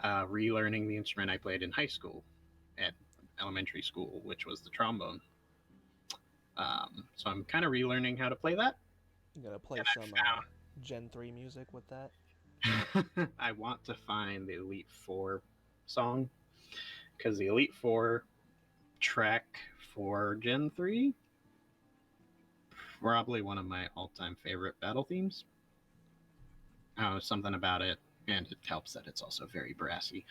relearning the instrument I played in high school, at elementary school, which was the trombone. So I'm kind of relearning how to play that, You gotta play and some Gen 3 music with that. I found I want to find the Elite Four song because the Elite Four track for Gen 3 probably one of my all-time favorite battle themes. Something about it, and it helps that it's also very brassy.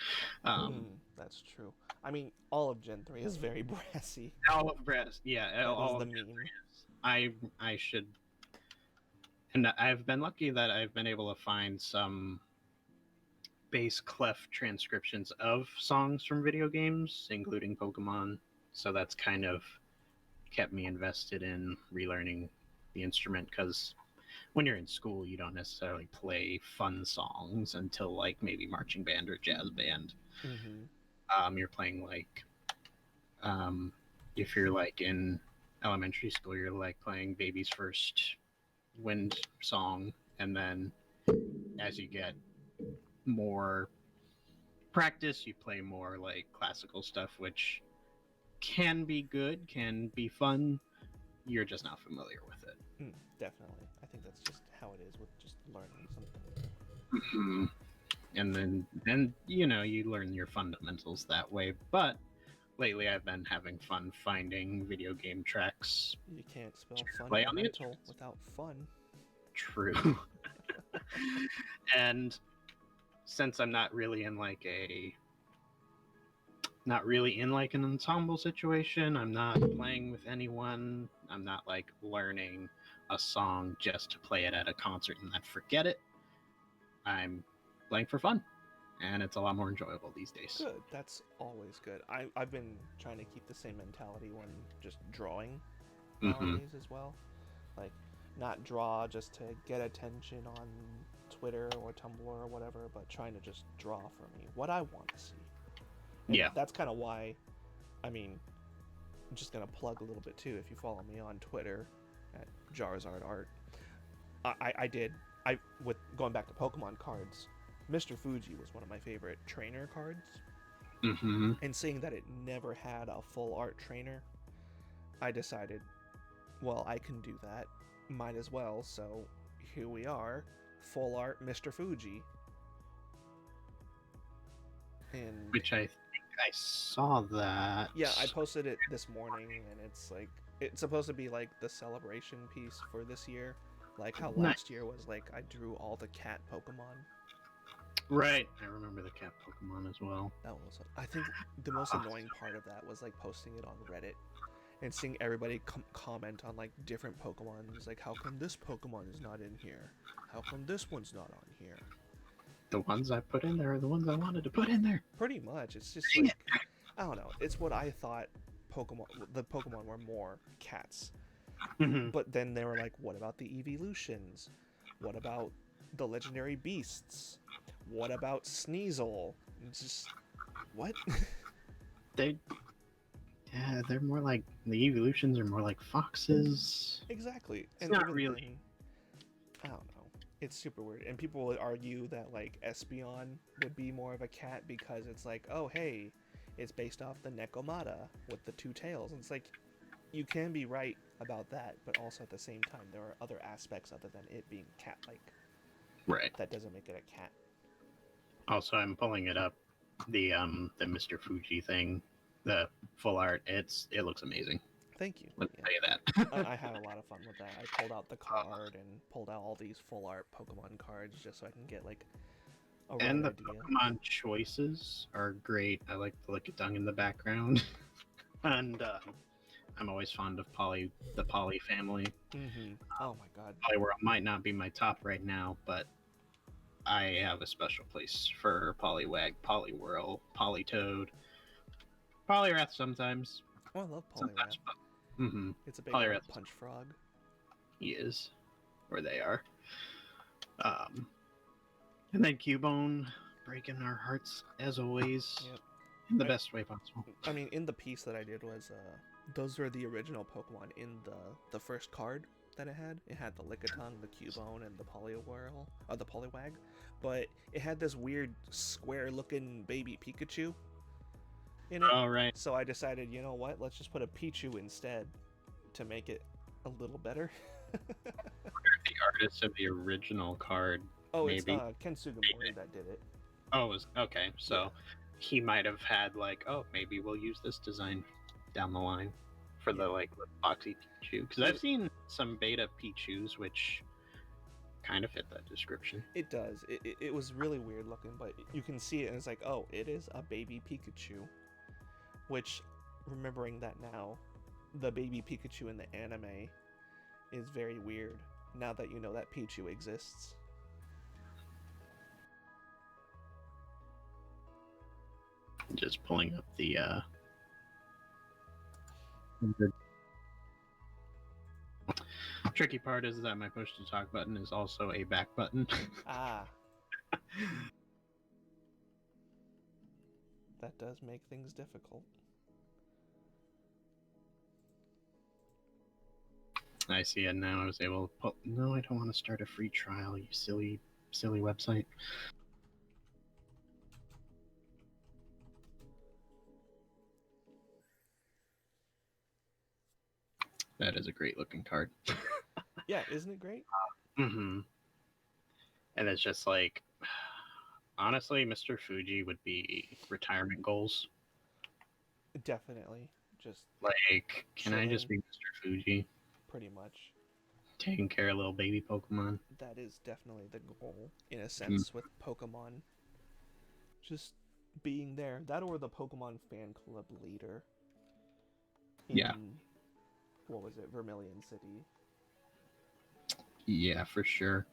Um, That's true. I mean, all of Gen 3 is very brassy. all of brass, yeah, That is all the of Gen meme. 3 is. I should, and I've been lucky that I've been able to find some bass clef transcriptions of songs from video games, including Pokemon. So that's kind of kept me invested in relearning the instrument because when you're in school, you don't necessarily play fun songs until like maybe marching band or jazz band. Mm-hmm. You're playing like um, if you're like in elementary school, you're like playing Baby's First Wind song, and then as you get more practice, you play more like classical stuff, which can be good, can be fun. You're just not familiar with it. Definitely. I think that's just how it is with just learning something. Mm-hmm. And then you learn your fundamentals that way. But lately, I've been having fun finding video game tracks You can't to spell play on the fundamental instruments. without fun. True. And since I'm not really in like an ensemble situation. I'm not playing with anyone. I'm not like learning a song just to play it at a concert and then forget it. I'm playing for fun, and it's a lot more enjoyable these days. Good. That's always good. I've been trying to keep the same mentality when just drawing Mm-hmm. nowadays as well. Like, not draw just to get attention on Twitter or Tumblr or whatever, but trying to just draw for me what I want to see. And Yeah. that's kind of why, I mean, I'm just gonna plug a little bit too. If you follow me on Twitter at Jarzard Art, I did I with going back to Pokemon cards. Mr. Fuji was one of my favorite trainer cards, Mm-hmm. and seeing that it never had a full art trainer, I decided, well, I can do that. Might as well. So here we are, full art Mr. Fuji, and Which I think I saw that. yeah, I posted it this morning, and it's like it's supposed to be like the celebration piece for this year, like how Nice. last year was like I drew all the cat Pokemon. Right. I remember the cat Pokemon as well. That one was. I think the most annoying part of that was like posting it on Reddit and seeing everybody comment on like different Pokemon. It's like, how come this Pokemon is not in here? How come this one's not on here? The ones I put in there are the ones I wanted to put in there. Pretty much, it's just like, I don't know. It's what I thought the Pokemon were more cats. Mhm. But then they were like, what about the evolutions? What about the legendary beasts? What about Sneasel? It's just what? They, yeah, they're more like the evolutions are more like foxes. Exactly. It's And not even really. then, I don't know. It's super weird. And people would argue that like Espeon would be more of a cat because it's like, oh hey, it's based off the Nekomata with the two tails. And it's like, you can be right about that, but also at the same time, there are other aspects other than it being cat-like. Right. That doesn't make it a cat. Also, I'm pulling it up. The Mr. Fuji thing, the full art. It looks amazing. Thank you. Let's Yeah. tell you that. I had a lot of fun with that. I pulled out the card and pulled out all these full art Pokemon cards just so I can get like a right And the idea. Pokemon choices are great. I like the Lickitung in the background, and I'm always fond of the Poly family. Mm-hmm. Oh my god. Poliwhirl might not be my top right now, but I have a special place for Poliwag, Poliwhirl, Politoad, Poliwrath sometimes. Oh, I love Poliwrath. Sometimes, but It's a big Poliwrath punch frog. he is, or they are. And then Cubone breaking our hearts as always, Yep. in the best way possible. I mean, in the piece that I did was those were the original Pokemon in the first card that it had. It had the Lickitung, the Cubone, and the Poliwhirl, or the Poliwag, but it had this weird square-looking baby Pikachu in it. All right. So I decided, you know what? Let's just put a Pichu instead to make it a little better. The artist of the original card. Oh, maybe. it's Ken Sugimori that did it. Oh, it was okay. So Yeah. he might have had like, oh, maybe we'll use this design down the line for the like boxy Pichu, because I've seen some beta Pichus which kind of fit that description. It does. It was really weird looking, but you can see it and it's like, oh, it is a baby Pikachu. Which, remembering that now, the baby Pikachu in the anime is very weird now that you know that Pichu exists. Just pulling up the tricky part is that my push to talk button is also a back button. Ah. That does make things difficult. I see it now. I was able to pull. No, I don't want to start a free trial, you silly website. That is a great looking card. Yeah, isn't it great? Mm-hmm. And it's just like, honestly, Mr. Fuji would be retirement goals. Definitely. Just Like, can I just be Mr. Fuji? Pretty much. Taking care of little baby Pokemon. That is definitely the goal, in a sense, with Pokemon. Just being there. That or the Pokemon fan club leader. Yeah. What was it? Vermilion City. Yeah, for sure.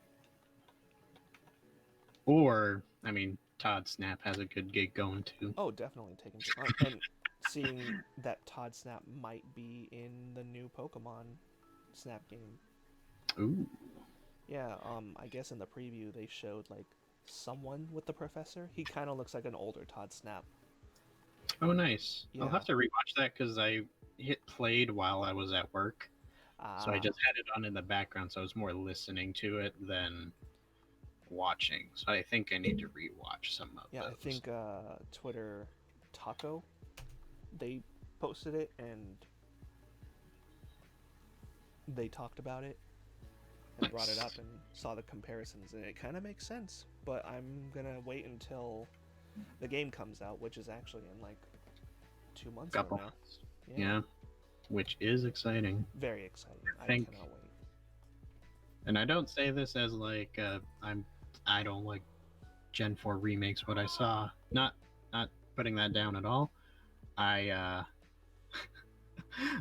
Or, I mean, Todd Snap has a good gig going too. Oh, definitely taking and seeing that Todd Snap might be in the new Pokemon Snap game. Ooh. Yeah, I guess in the preview they showed like someone with the professor. He kind of looks like an older Todd Snap. Oh, nice. Yeah. I'll have to rewatch that because I hit played while I was at work. So I just had it on in the background, so I was more listening to it than watching. So I think I need to rewatch some of those. I think Twitter Taco, they posted it and they talked about it and brought it up and saw the comparisons, and it kind of makes sense. But I'm gonna wait until the game comes out, which is actually in like 2 months from now. Yeah, which is exciting. Very exciting. I cannot wait. And I don't say this as like I don't like Gen 4 remakes, what I saw, not putting that down at all. I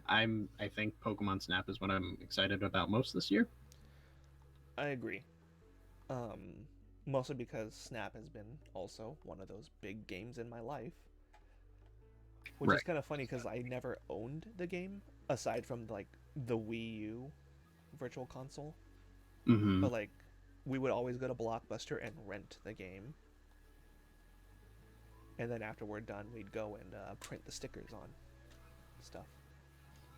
I think Pokemon Snap is what I'm excited about most this year. I agree. Um, Mostly because Snap has been also one of those big games in my life, which is Right. kind of funny because I never owned the game aside from like the Wii U Virtual Console. Mm-hmm. But like, we would always go to Blockbuster and rent the game, and then after we're done, we'd go and print the stickers on stuff.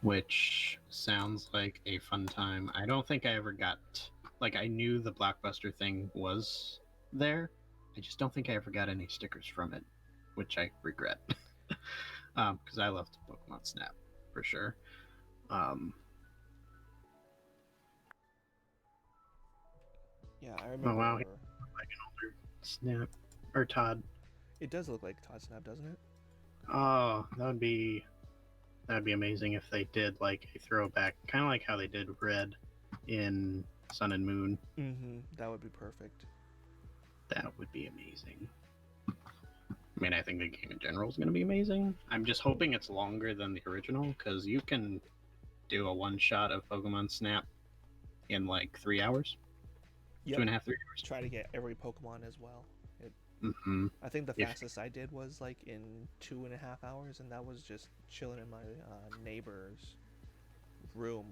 Which sounds like a fun time. I don't think I ever got, like, I knew the Blockbuster thing was there. I just don't think I ever got any stickers from it, which I regret. Because I loved Pokemon Snap for sure. Um, Yeah, I oh wow, he remember. looked like an older Snap or Todd. It does look like Todd Snap, doesn't it? Oh, that'd be amazing if they did like a throwback, kind of like how they did Red in Sun and Moon. Mm-hmm. That would be perfect. That would be amazing. I mean, I think the game in general is going to be amazing. I'm just hoping it's longer than the original because you can do a one shot of Pokemon Snap in like 3 hours, two Yep. and a half, 3 hours. Try to get every Pokemon as well. It, Mm-hmm. I think the If fastest I did was like in 2.5 hours, and that was just chilling in my neighbor's room.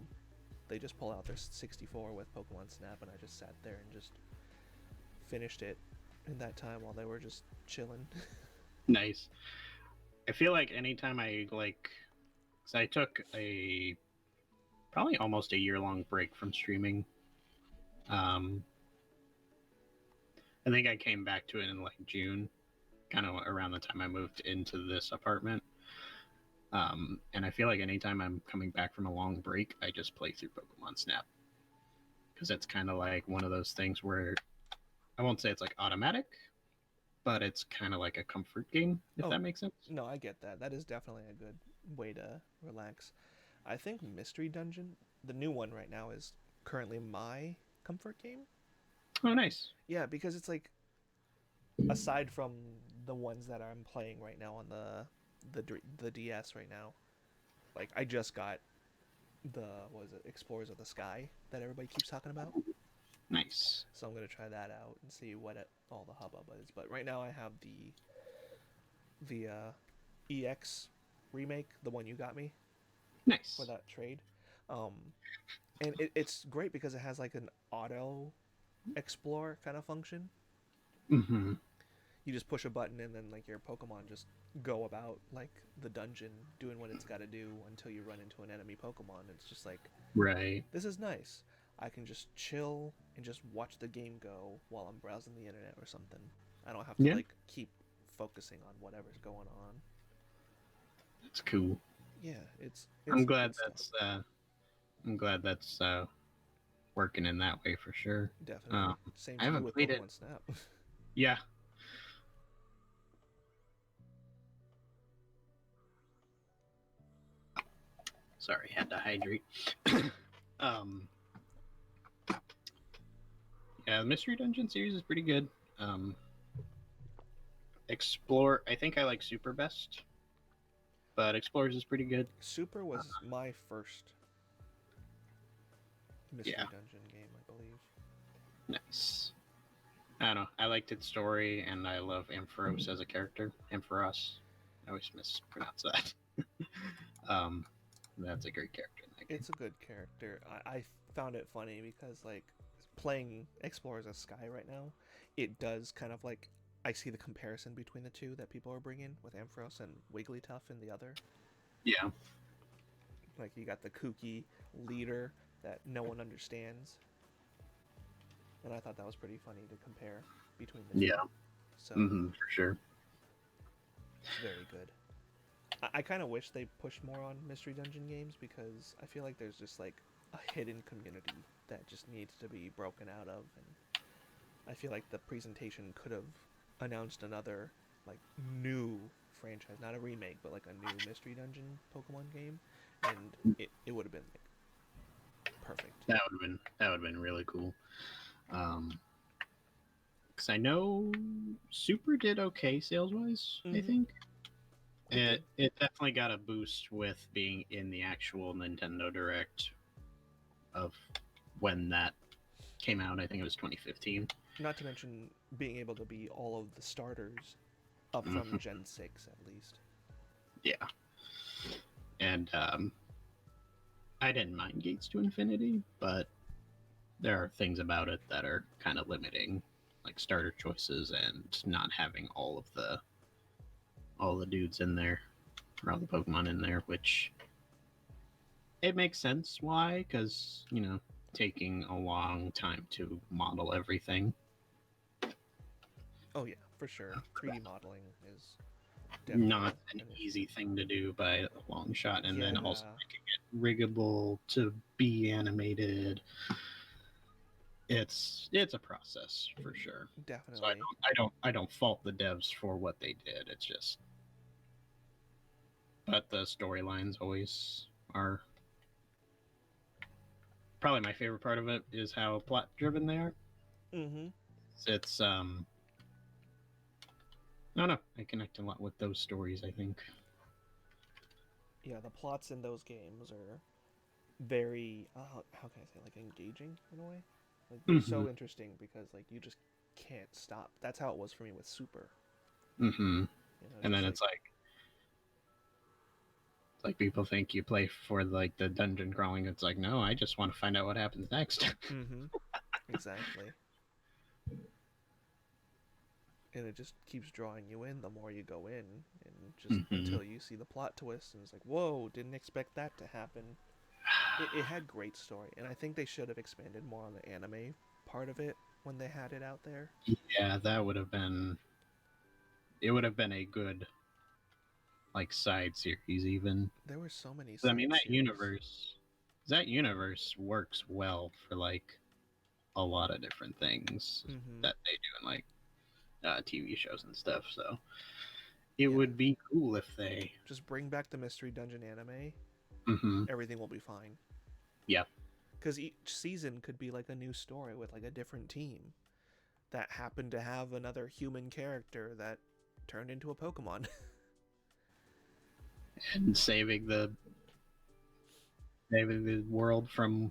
They just pulled out their 64 with Pokemon Snap, and I just sat there and just finished it in that time while they were just chilling. nice, I feel like anytime I like, because I took a probably almost a year long break from streaming. Um, I think I came back to it in like June, kind of around the time I moved into this apartment. And I feel like anytime I'm coming back from a long break, I just play through Pokemon Snap because it's kind of like one of those things where I won't say it's like automatic, but it's kind of like a comfort game, if Oh, that makes sense. no, I get that. That is definitely a good way to relax. I think Mystery Dungeon, the new one right now, is currently my comfort game. Oh, nice. Yeah, because it's like, aside from the ones that I'm playing right now on the DS right now, like I just got the what is it, Explorers of the Sky that everybody keeps talking about. Nice. So I'm gonna try that out and see what all the hubbub is. But right now I have the EX remake, the one you got me for Nice. that trade, um, and it's great because it has like an auto explore kind of function. Mm-hmm. You just push a button and then like your Pokemon just go about like the dungeon doing what it's got to do until you run into an enemy Pokemon. It's just like, Right. this is nice. I can just chill and just watch the game go while I'm browsing the internet or something. I don't have to Yeah, like keep focusing on whatever's going on. that's cool. Yeah, it's I'm glad good stuff. that's I'm glad that's working in that way for sure. Definitely. Um, Same I to you haven't with played it. Pokemon Snap. Yeah. Sorry, had to hydrate. um, yeah, the Mystery Dungeon series is pretty good. Um, Explore, I think I like Super best, but Explorers is pretty good. Super Uh, was my first yeah, Mystery Dungeon game, I believe. nice. I don't know. I liked its story, and I love Ampharos as a character. Ampharos. I always mispronounce that. um, that's a great character in that game. It's a good character. I found it funny because like playing Explorers of Sky right now, it does kind of like, I see the comparison between the two that people are bringing with Ampharos and Wigglytuff in the other. Yeah, Like you got the kooky leader that no one understands, and I thought that was pretty funny to compare between the two. yeah, So for sure. it's very good. I kind of wish they pushed more on Mystery Dungeon games because I feel like there's just like a hidden community that just needs to be broken out of, and I feel like the presentation could have announced another like new franchise, not a remake, but like a new Mystery Dungeon Pokemon game, and it would have been like perfect. That would have been really cool. Um, Because I know Super did okay sales wise. I Mm-hmm. think It did. it definitely got a boost with being in the actual Nintendo Direct of when that came out. I think it was 2015. Not to mention being able to be all of the starters up from Hmm. Gen 6 at least. Yeah, and I didn't mind Gates to Infinity, but there are things about it that are kind of limiting, like starter choices and not having all the dudes in there, or all the Pokemon in there, which it makes sense why, because taking a long time to model everything. Oh yeah, for sure. 3D modeling is definitely Not an an issue. easy thing to do by a long shot, and then also Yeah, making it riggable to be animated. It's a process for sure. So definitely. I don't fault the devs for what they did. It's just, but the storylines always are probably my favorite part of it is how plot driven they are. Mm-hmm. It's I don't know. I connect a lot with those stories. I think. Yeah, the plots in those games are very how can I say, like, engaging in a way. Like they're Mm-hmm. so interesting because like you just can't stop. That's how it was for me with Super. Mm-hmm. You know, And just then like it's like people think you play for like the dungeon crawling. It's like no, I just want to find out what happens next. mm-hmm, exactly. And it just keeps drawing you in the more you go in, and just Mm-hmm. until you see the plot twist and it's like, whoa, didn't expect that to happen. It had great story, and I think they should have expanded more on the anime part of it when they had it out there. Yeah, that would have been. It would have been a good like side series even. There were so many I mean side series. that universe works well for like a lot of different things Mm-hmm. that they do in like TV shows and stuff. So it Yeah, would be cool if they. just bring back the Mystery Dungeon anime. Mm-hmm. Everything will be fine. Yeah, Because each season could be like a new story with like a different team that happened to have another human character that turned into a Pokemon. and saving the world from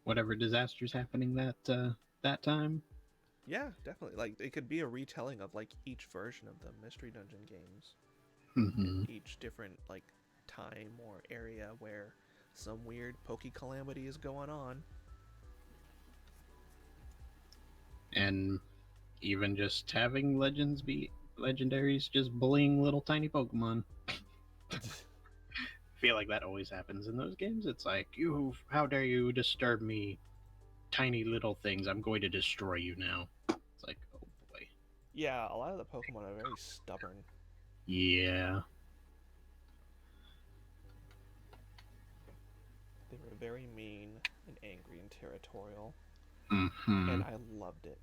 whatever disasters happening that time. Yeah, definitely. Like it could be a retelling of like each version of the Mystery Dungeon games in Mm-hmm. each different like time or area where some weird Poke calamity is going on. And even just having legends be legendaries, just bullying little tiny Pokemon. I feel like that always happens in those games. It's like, how dare you disturb me, tiny little things. I'm going to destroy you now. It's like, oh boy. Yeah, a lot of the Pokemon are very stubborn. Yeah. They were very mean and angry and territorial, Hmm. and I loved it.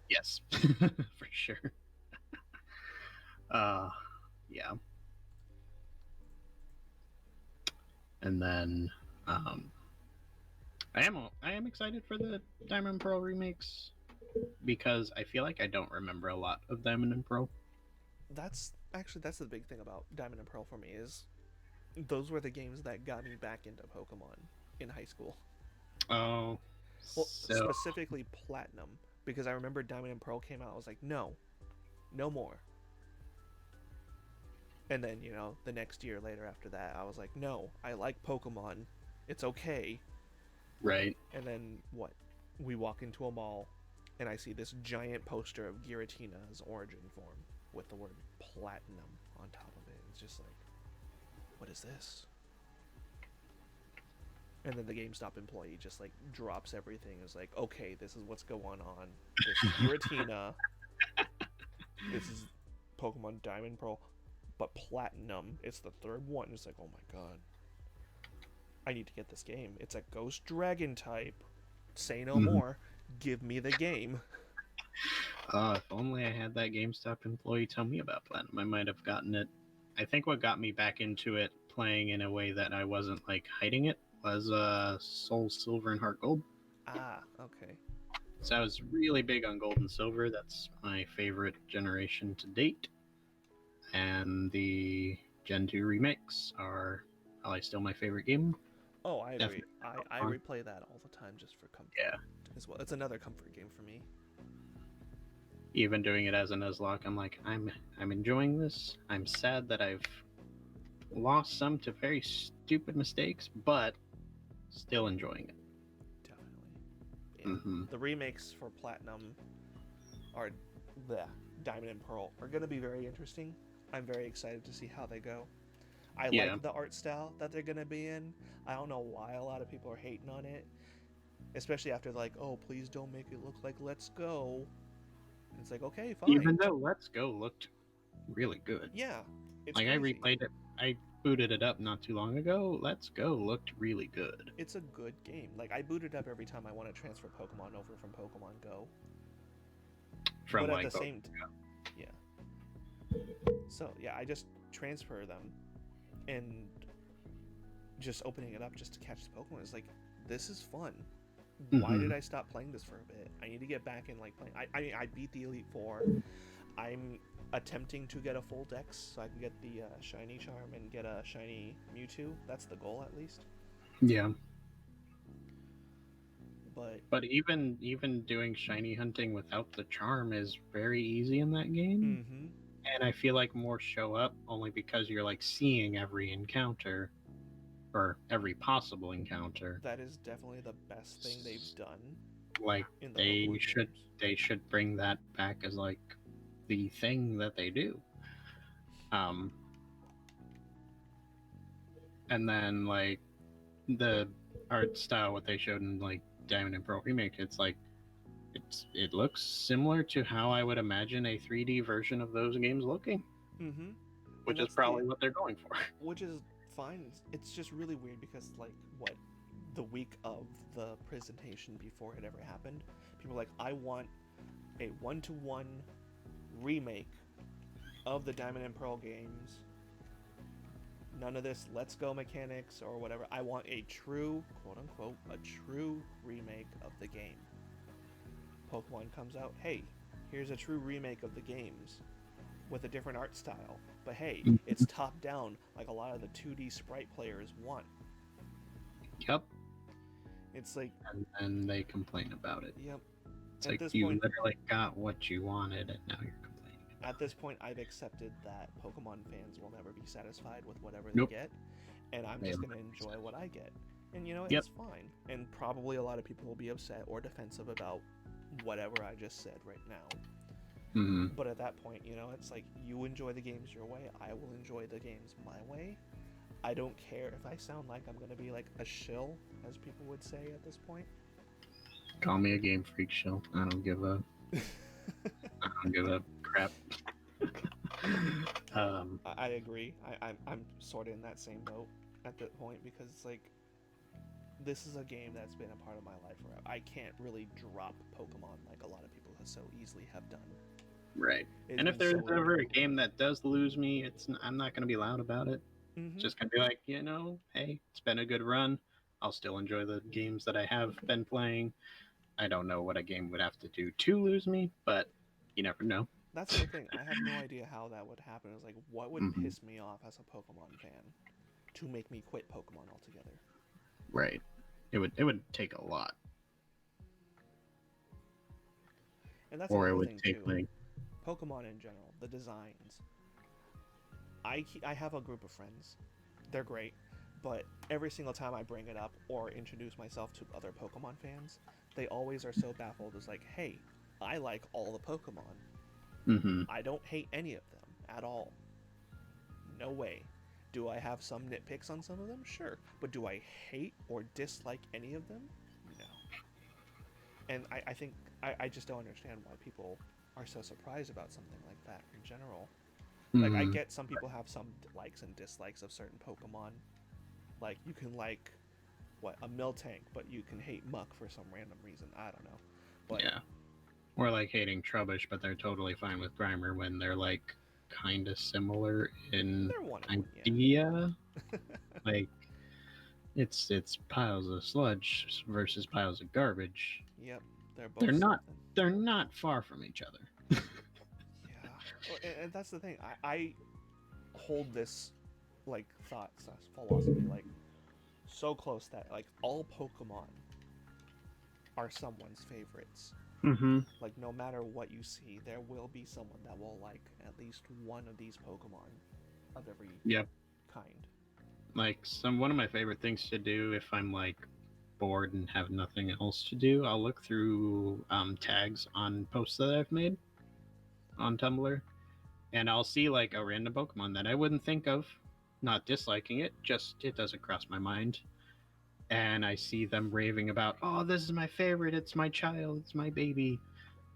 Yes. For sure. Uh, yeah. And then, um, I am excited for the Diamond and Pearl remakes because I feel like I don't remember a lot of Diamond and Pearl. That's the big thing about Diamond and Pearl for me is those were the games that got me back into Pokemon in high school. Oh, Well, so specifically Platinum, because I remember Diamond and Pearl came out. I was like, no, no more. And then the next year later after that, I was like, no, I like Pokemon. It's okay. right. And then what? We walk into a mall, and I see this giant poster of Giratina's origin form with the word Platinum on top of it. It's just like, what is this? And then the GameStop employee just like drops everything. Is like, okay, this is what's going on. This is Giratina. This is Pokemon Diamond Pearl, but Platinum. It's the third one. It's like, oh my god, I need to get this game. It's a Ghost Dragon type. Say no Mhm. more. Give me the game. If only I had that GameStop employee tell me about Platinum, I might have gotten it. I think what got me back into it, playing in a way that I wasn't like hiding it, was Soul Silver and Heart Gold. Ah, okay. So I was really big on Gold and Silver. That's my favorite generation to date. And the Gen 2 remakes are probably still my favorite game. Oh, I agree. Definitely I Pokemon. replay that all the time just for comfort Yeah. as well. It's another comfort game for me. Even doing it as a Nuzlocke, I'm like, I'm enjoying this. I'm sad that I've lost some to very stupid mistakes, but still enjoying it. Definitely. Yeah. Mm-hmm. The remakes for Platinum are the Diamond and Pearl are going to be very interesting. I'm very excited to see how they go. I Yeah. like the art style that they're going to be in. I don't know why a lot of people are hating on it, especially after like, oh, please don't make it look like Let's Go. And it's like, okay, Even fine. though Let's Go looked really good. Yeah, it's Like I crazy. replayed it. I booted it up not too long ago. Let's Go looked really good. It's a good game. Like I boot it up every time I want to transfer Pokemon over from Pokemon Go. From But at the like both. yeah. So yeah, I just transfer them and just opening it up just to catch the Pokemon is like, this is fun. Why Mm-hmm. did I stop playing this for a bit? I need to get back in like playing. I beat the Elite Four. I'm attempting to get a full dex so I can get the shiny charm and get a shiny Mewtwo. That's the goal at least. Yeah. But But even doing shiny hunting without the charm is very easy in that game. mm-hmm. And I feel like more show up only because you're like seeing every encounter or every possible encounter. That is definitely the best thing they've done Like in the they Pokemon should games. they should bring that back as like the thing that they do. Um and then like the art style what they showed in like Diamond and Pearl remake, it's like it looks similar to how I would imagine a 3D version of those games looking, Mm-hmm. And which is that's the probably what they're going for. which is fine. It's just really weird because like what the week of the presentation before it ever happened, people were like, I want a one-to-one remake of the Diamond and Pearl games. None of this let's go mechanics or whatever. I want a true, quote unquote, a true remake of the game. Pokemon comes out, hey, here's a true remake of the games with a different art style. But hey, it's top down like a lot of the 2D sprite players want. Yep. It's like, And then they complain about it. yep. It's At like this you point, literally got what you wanted and now you're complaining at about this it. point, I've accepted that Pokemon fans will never be satisfied with whatever they Nope. get, and I'm They just have gonna enjoy what I get. And you know, Yep. it's fine. And probably a lot of people will be upset or defensive about whatever I just said right now. Mm-hmm. But at that point, you know, it's like you enjoy the games your way, I will enjoy the games my way. I don't care if I sound like I'm gonna be like a shill, as people would say at this point. Call me a game freak show. I don't give a crap. I agree. I'm sort of in that same boat at that point because it's like this is a game that's been a part of my life forever. I can't really drop Pokemon like a lot of people so easily have done. right. It's And if been there's so ever a integral. game that does lose me, I'm not going to be loud about it. Mm-hmm. Just gonna be like, hey, it's been a good run. I'll still enjoy the games that I have been playing. I don't know what a game would have to do to lose me, but you never know. That's the thing. I have no idea how that would happen. It's like, what would Mm-hmm. piss me off as a Pokemon fan to make me quit Pokemon altogether? Right. It would take a lot, And that's or it another would thing take too. like Pokemon in general, the designs. I have a group of friends. They're great, but every single time I bring it up or introduce myself to other Pokemon fans, they always are so baffled. It's like, hey, I like all the Pokemon. mm-hmm. I don't hate any of them at all. No way. Do I have some nitpicks on some of them? Sure. But do I hate or dislike any of them? No. And I think I just don't understand why people are so surprised about something like that in general. Like, I Mm-hmm. get some people have some likes and dislikes of certain Pokemon. Like, you can like, what, a Miltank, but you can hate Muck for some random reason. I don't know. But, Yeah. Or like hating Trubbish, but they're totally fine with Grimer when they're like kind of similar in they're one and one, idea. yeah. Like it's piles of sludge versus piles of garbage. Yep. They're both They're not. something. They're not far from each other. Yeah, and that's the thing. I hold this like thought philosophy like so close that like all Pokemon are someone's favorites. Mm-hmm. Like no matter what you see, there will be someone that will like at least one of these Pokemon of every Yep. kind. Like one of my favorite things to do if I'm like bored and have nothing else to do, I'll look through tags on posts that I've made on Tumblr, and I'll see like a random Pokemon that I wouldn't think of, not disliking it, just it doesn't cross my mind. And I see them raving about, oh, this is my favorite, it's my child, it's my baby.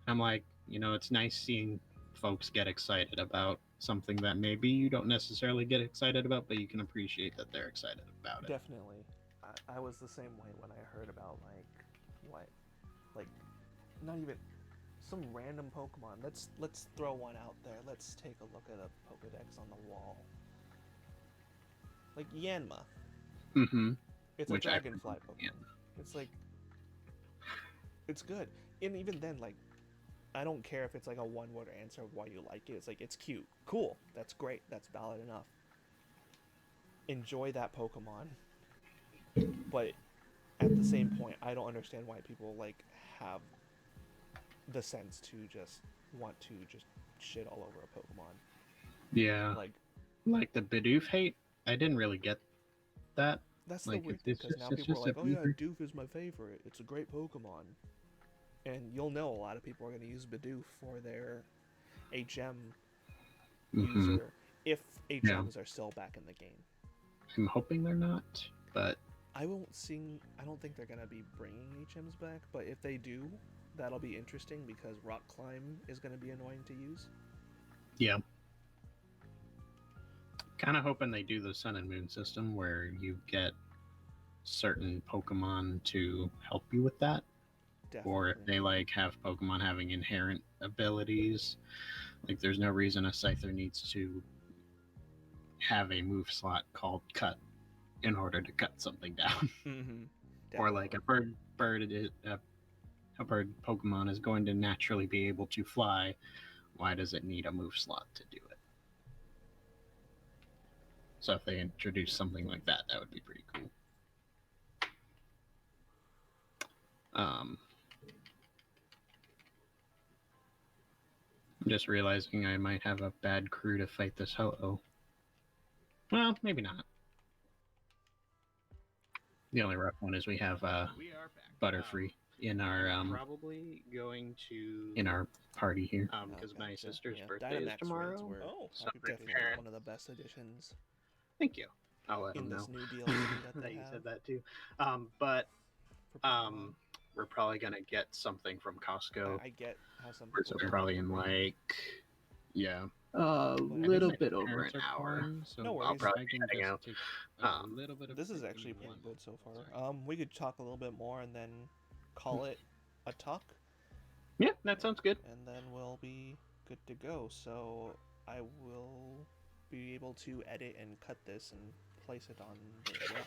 I'm like, it's nice seeing folks get excited about something that maybe you don't necessarily get excited about, but you can appreciate that they're excited about it. Definitely, I was the same way when I heard about what like not even some random Pokemon. Let's throw one out there. Let's take a look at a Pokedex on the wall. Like Yanma. Mm-hmm. It's a Which I dragonfly Pokemon. It's like it's good. And even then, like I don't care if it's like a one word answer of why you like it. It's like it's cute. Cool. That's great. That's valid enough. Enjoy that Pokemon. But at the same point, I don't understand why people like have the sense to just want to just shit all over a Pokemon. Yeah. Like the Bidoof hate, I didn't really get that. That's the Like weird thing because now it's people are just a like, "Oh yeah, beaver. Doof is my favorite. It's a great Pokemon," and you'll know a lot of people are going to use Bidoof for their HM Mm-hmm. user if Yeah. HMs are still back in the game. I'm hoping they're not, but I don't think they're going to be bringing HMs back, but if they do, that'll be interesting because Rock Climb is going to be annoying to use. yeah. Kind of hoping they do the Sun and Moon system where you get certain Pokemon to help you with that. Definitely. Or if they like have Pokemon having inherent abilities, like there's no reason a Scyther needs to have a move slot called Cut in order to cut something down. Mm-hmm. Or like a bird Pokemon is going to naturally be able to fly. Why does it need a move slot to do it? So if they introduce something like that, that would be pretty cool. I'm just realizing I might have a bad crew to fight this Ho-Oh. Well, maybe not. The only rough one is we have Butterfree in our probably going to in our party here. because Oh, my gotcha. sister's Yeah, birthday is Dynamax tomorrow. raids were So definitely parent. one of the best additions Thank you. I'll let in them this know new DLC that they You have said that too. But for Pokemon. we're probably gonna get something from Costco. I get how some So people we're do probably it. in like a I think little my bit over parents an are hour. calling, so No I'll worries. probably I be can heading just out. take a little bit of. This is actually pretty good so far. We could talk a little bit more and then call it a talk, Yeah, that sounds good. and then we'll be good to go. So I will be able to edit and cut this and place it on the webs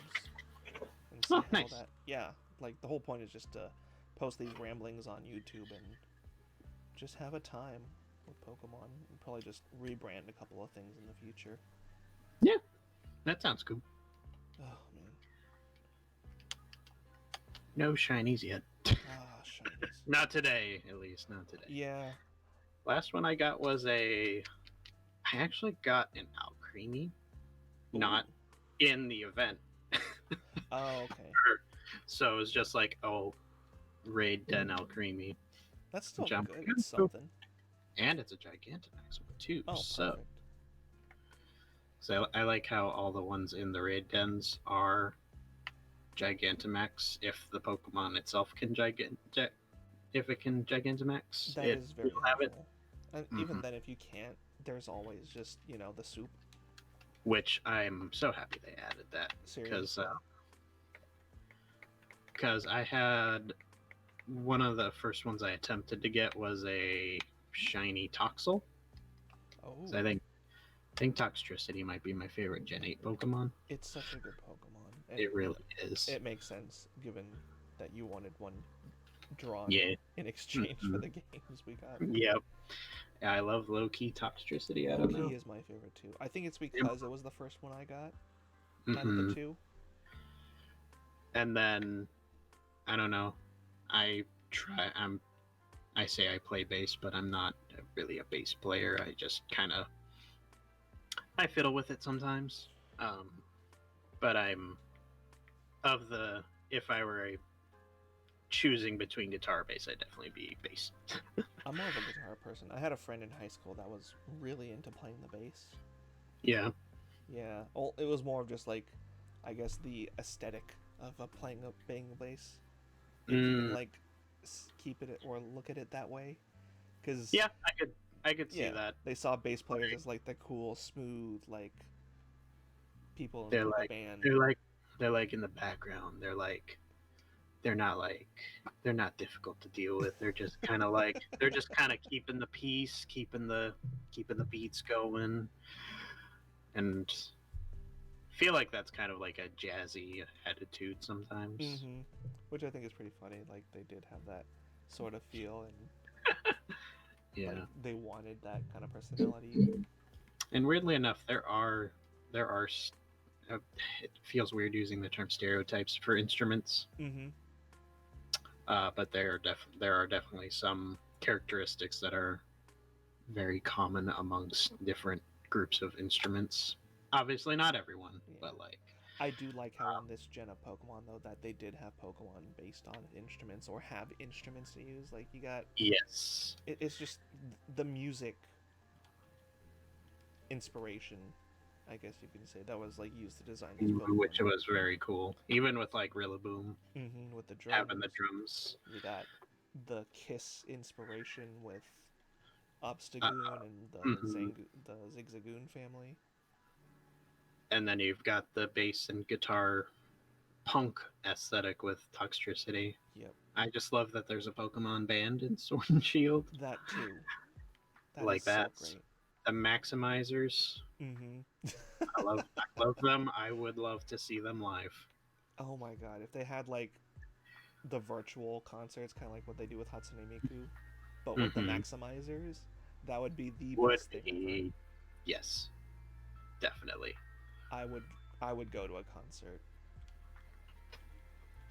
and see Oh, how nice. that. Yeah, like the whole point is just to post these ramblings on YouTube and just have a time with Pokemon and probably just rebrand a couple of things in the future. Yeah, that sounds cool. Oh man. No shinies yet. Ah, shinies. Not today, at least. Not today. Yeah. Last one I got was I actually got an Alcremie, not in the event. Oh, okay. So it was just like, oh, raid 10 Alcremie. That's still Jump. good. It's something. And it's a Gigantamax one too. Oh, perfect. So I like how all the ones in the raid dens are Gigantamax if the Pokemon itself can if it can Gigantamax. That is very have it. helpful. And even then, if you can't, there's always just the soup. Which I'm so happy they added that because I had one of the first ones I attempted to get was a shiny Toxel. Oh. So I think Toxtricity might be my favorite Gen 8 Pokemon. It's such a good Pokemon. And it really is. It makes sense given that you wanted one drawn Yeah. in exchange for the games we got. Yep. I love low-key Toxtricity. I Low don't know. Key is my favorite too. I think it's because it was the first one I got out of Mm-hmm. the two. And then I don't know. I try. I say I play bass, but I'm not really a bass player. I just kind of I fiddle with it sometimes. But I'm of the if I were choosing between guitar or bass, I'd definitely be bass. I'm more of a guitar person. I had a friend in high school that was really into playing the bass. Yeah. Yeah, well, it was more of just like, I guess the aesthetic of playing a bass. If you can like keep it or look at it that way, because Yeah, I could see that. they saw bass players as like the cool, smooth like people They're in a like band. they're like in the background. They're not difficult to deal with. They're just kind of like they're just kind of keeping the peace, keeping the beats going, and feel like that's kind of like a jazzy attitude sometimes. Mm-hmm. Which I think is pretty funny. Like they did have that sort of feel, and Yeah. like they wanted that kind of personality. And weirdly enough, there are it feels weird using the term stereotypes for instruments. Mm-hmm. But there are definitely some characteristics that are very common amongst different groups of instruments. Obviously, not everyone, but like I do like how in this gen of Pokemon though that they did have Pokemon based on instruments or have instruments to use. Like you got yes, it's just the music inspiration, I guess you can say, that was like used to design these Pokemon. which was very cool. Even with like Rillaboom, with the drums, having the drums. you got the Kiss inspiration with Obstagoon and the Zigzagoon family. And then you've got the bass and guitar punk aesthetic with Toxtricity. Yep. I just love that there's a Pokemon band in Sword and Shield. That too. That like is so that's great. The Maximizers. I love them. I would love to see them live. Oh my god, if they had like the virtual concerts, kind of like what they do with Hatsune Miku, but with the Maximizers, that would be the best thing ever. Yes, definitely. I would go to a concert.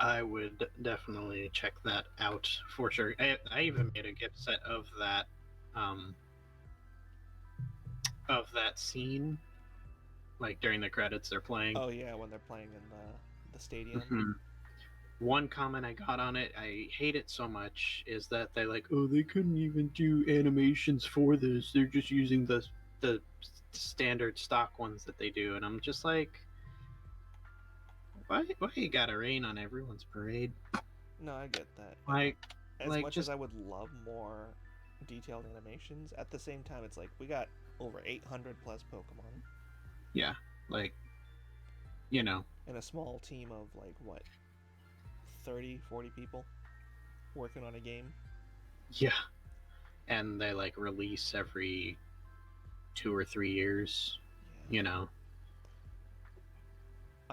I would definitely check that out for sure. I even made a gift set of that scene, like during the credits they're playing. Oh yeah, when they're playing in the stadium. One comment I got on it, I hate it so much, is that they they couldn't even do animations for this. They're just using the standard stock ones that they do, and I'm just like, why you gotta rain on everyone's parade? No, I get that. As much as I would love more detailed animations, at the same time, it's like we got over 800 plus Pokemon. Yeah, and a small team of like what, 30, 40 people working on a game. Yeah, and they release every 2 or 3 years.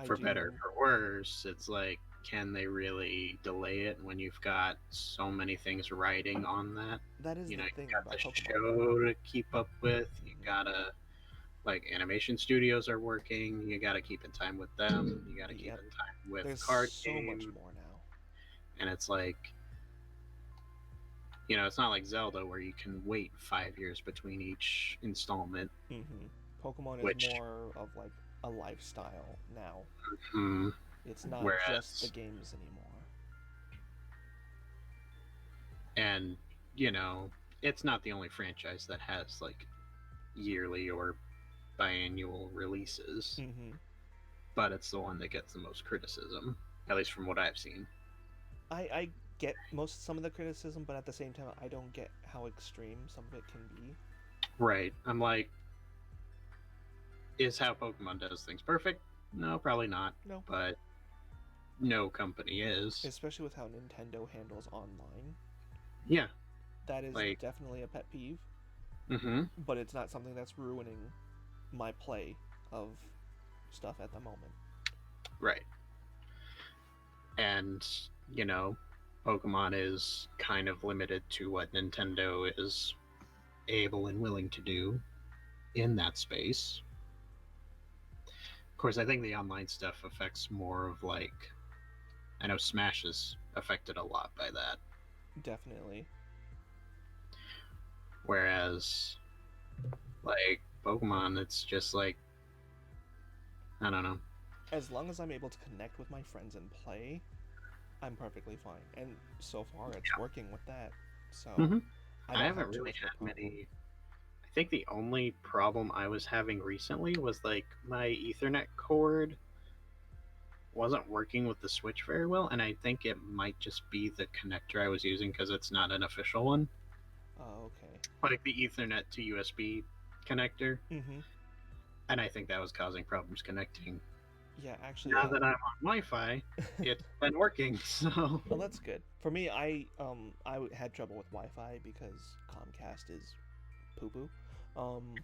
For better or for worse, it's like, can they really delay it when you've got so many things riding on that? That is the thing. You got about the Pokemon. show to keep up with. You gotta, animation studios are working. You gotta keep in time with them. You gotta keep in time with There's card so game. much more now. And it's like, it's not like Zelda where you can wait 5 years between each installment. Pokemon is more of like a lifestyle now. It's not just the games anymore. And it's not the only franchise that has yearly or biannual releases, but it's the one that gets the most criticism, at least from what I've seen. I get some of the criticism, but at the same time, I don't get how extreme some of it can be. Right. I'm like, is how Pokemon does things perfect? No, probably not. No. But no company is. Especially with how Nintendo handles online. Yeah. That is definitely a pet peeve. But it's not something that's ruining my play of stuff at the moment. Right. And, Pokemon is kind of limited to what Nintendo is able and willing to do in that space. Of course, I think the online stuff affects more of like, I know Smash is affected a lot by that. Definitely. Whereas, like, Pokemon, it's just like, I don't know. As long as I'm able to connect with my friends and play, I'm perfectly fine. And so far, it's working with that. So Mm-hmm. I I don't haven't have too really much of a had problem. many. I think the only problem I was having recently was like my Ethernet cord wasn't working with the Switch very well, and I think it might just be the connector I was using because it's not an official one. Oh, okay. Like the Ethernet to USB connector, Mm-hmm. and I think that was causing problems connecting. Yeah, actually, Now that I'm on Wi-Fi, it's been working. So well, that's good. For me, I had trouble with Wi-Fi because Comcast is poo poo. Um,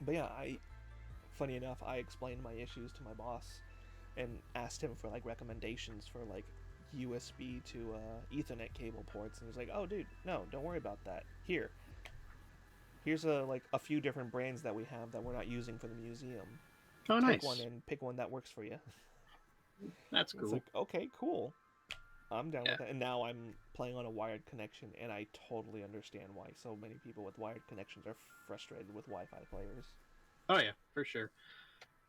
but yeah, funny enough, I explained my issues to my boss and asked him for like recommendations for like USB to Ethernet cable ports, and he's like, "Oh, dude, no, don't worry about that. Here's a few different brands that we have that we're not using for the museum. oh, Take one nice. and pick one that works for you." That's It's cool. like, okay, cool. I'm down Yeah. with it. And now I'm playing on a wired connection, and I totally understand why so many people with wired connections are frustrated with Wi-Fi players. Oh yeah, for sure.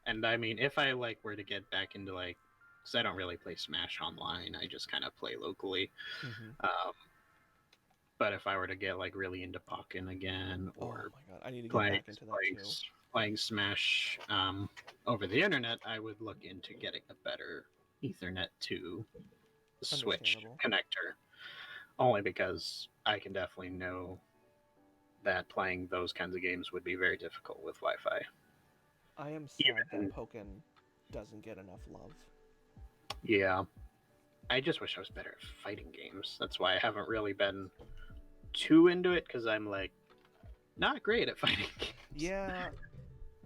And I mean, if I like were to get back into like, because I don't really play Smash online, I just kind of play locally. Mm-hmm. Um, but if I were to get like really into Pokken again, Oh or my god, I need to get playing back into that playing too. playing Smash over the internet, I would look into getting a better Ethernet to Switch Understandable. connector. Only because I can definitely know that playing those kinds of games would be very difficult with Wi-Fi. I am sad that Even Pokken doesn't get enough love. yeah, I just wish I was better at fighting games. That's why I haven't really been too into it because I'm like not great at fighting games. Yeah,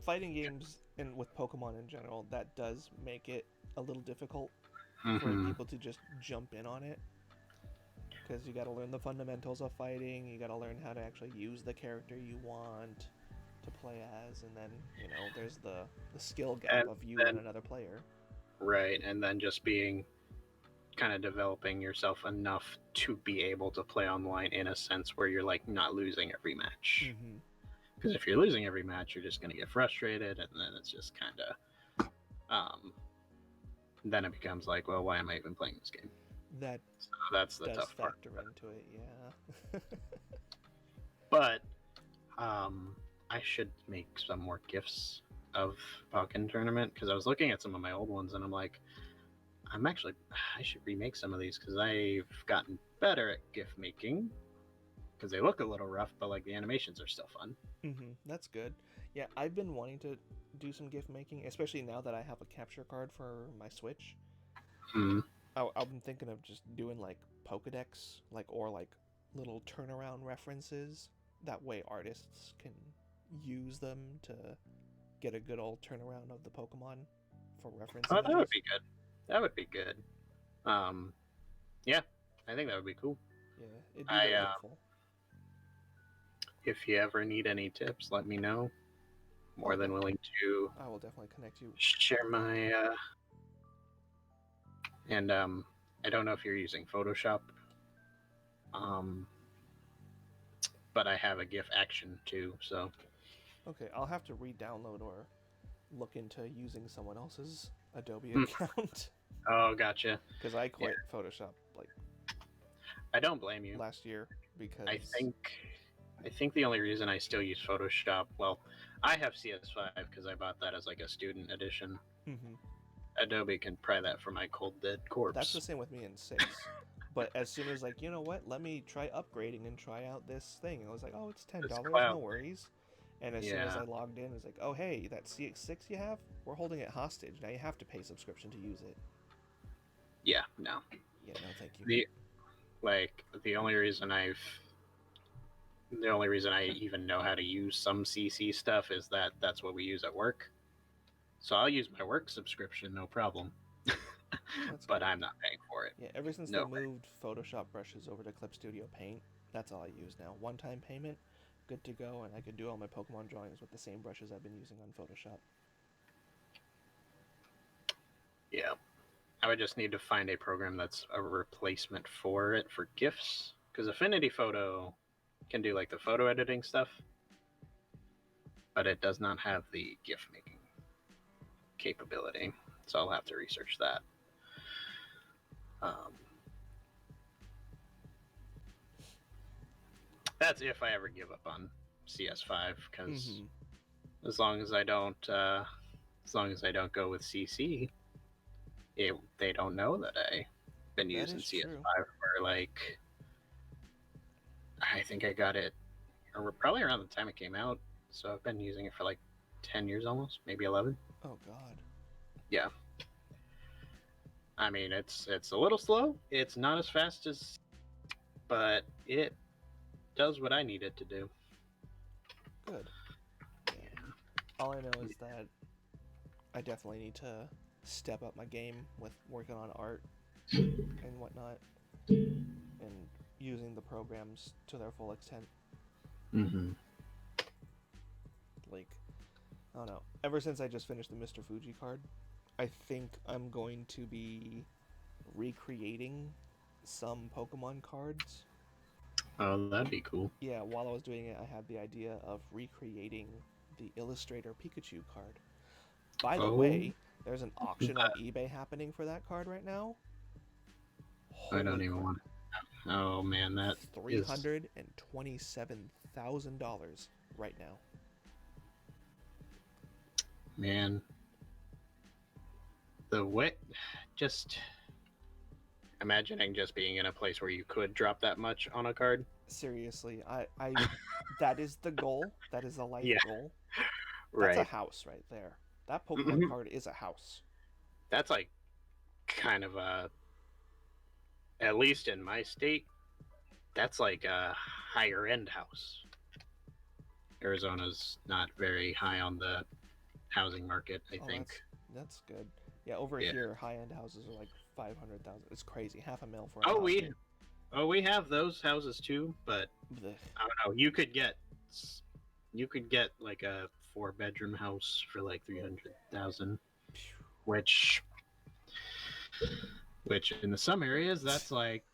fighting games and with Pokemon in general, that does make it a little difficult for Mm-hmm. people to just jump in on it, because you got to learn the fundamentals of fighting. You got to learn how to actually use the character you want to play as, and then there's the skill gap And of you and then another player. right, and then just being kind of developing yourself enough to be able to play online in a sense where you're like not losing every match. Mm-hmm. Because if you're losing every match, you're just going to get frustrated, and then it's just kind of then it becomes like, well, why am I even playing this game? That So that's the does tough part. factor into it, yeah. But I should make some more gifs of Pokken Tournament because I was looking at some of my old ones and I'm like, I should remake some of these because I've gotten better at gift making because they look a little rough, but like the animations are still fun. Mm-hmm. That's good. Yeah, I've been wanting to do some gift making, especially now that I have a capture card for my Switch. Hmm. I've been thinking of just doing like Pokedex, or like little turnaround references. That way, artists can use them to get a good old turnaround of the Pokemon for reference Oh, that would images. be good. That would be good. Um, yeah, I think that would be cool. Yeah, it'd be I very helpful. If you ever need any tips, let me know. More Oh than yeah, willing to I will definitely connect you share with that. my and I don't know if you're using Photoshop, um, but I have a GIF action too. So Okay, I'll have to re-download or look into using someone else's Adobe hmm. account Oh, gotcha. because I Yeah, quit Photoshop like I don't blame you. last year I because. think I think the only reason I still use Photoshop, well, I have CS5 because I bought that as like a student edition. Mm-hmm. Adobe can pry that for my cold dead That's the corpse. same with me in 6. But as soon as, like, you know what, let me try upgrading and try out this thing. And I was like, oh, it's It's $10, no cloud. worries. And as soon as Yeah, I logged in, it's like, oh, hey, that CX6 you have, we're holding it hostage. Now you have to pay subscription to use it. yeah, no. Yeah, no, thank you. The like the only reason I even know how to use some CC stuff is that's what we use at work. So I'll use my work subscription, no problem. That's but good. I'm not paying for it. Yeah, ever since No they way. moved Photoshop brushes over to Clip Studio Paint, that's all I use now. One-time payment, good to go, and I can do all my Pokemon drawings with the same brushes I've been using on Photoshop. Yeah. I would just need to find a program that's a replacement for it for GIFs, because Affinity Photo can do like the photo editing stuff, but it does not have the GIF making capability. So I'll have to research that. That's if I ever give up on CS5, because as long as I don't go with CC, they don't know that I've been That using is true. CS5 for like, I think I got it probably around the time it came out. So I've been using it for like 10 years almost, maybe 11. Oh God. Yeah. I mean, it's a little slow. It's not as fast as, but it does what I need it to do. Good. Yeah. All I know is that I definitely need to step up my game with working on art and whatnot, and using the programs to their full extent. Mm-hmm. Like, I don't know. Ever since I just finished the Mr. Fuji card, I think I'm going to be recreating some Pokemon cards. Oh, that'd be cool. Yeah, while I was doing it, I had the idea of recreating the Illustrator Pikachu card. By the way, there's an auction on eBay happening for that card right now. I don't Holy even crap. want it. Oh man, that is $327,000 right now. man. The way, just imagining just being in a place where you could drop that much on a card. Seriously, I that is the goal. That is a life Yeah. goal. That's a Right. house right there. That Pokemon card is a house. That's like kind of a, at least in my state, that's like a higher end house. Arizona's not very high on the housing market, I think. That's good. Yeah, over Yeah. here, high end houses are like 500,000. It's crazy. $500,000 for a Oh, house. we have those houses too, but Blech. I don't know. You could get like a 4-bedroom house for like 300,000, which in the some areas that's like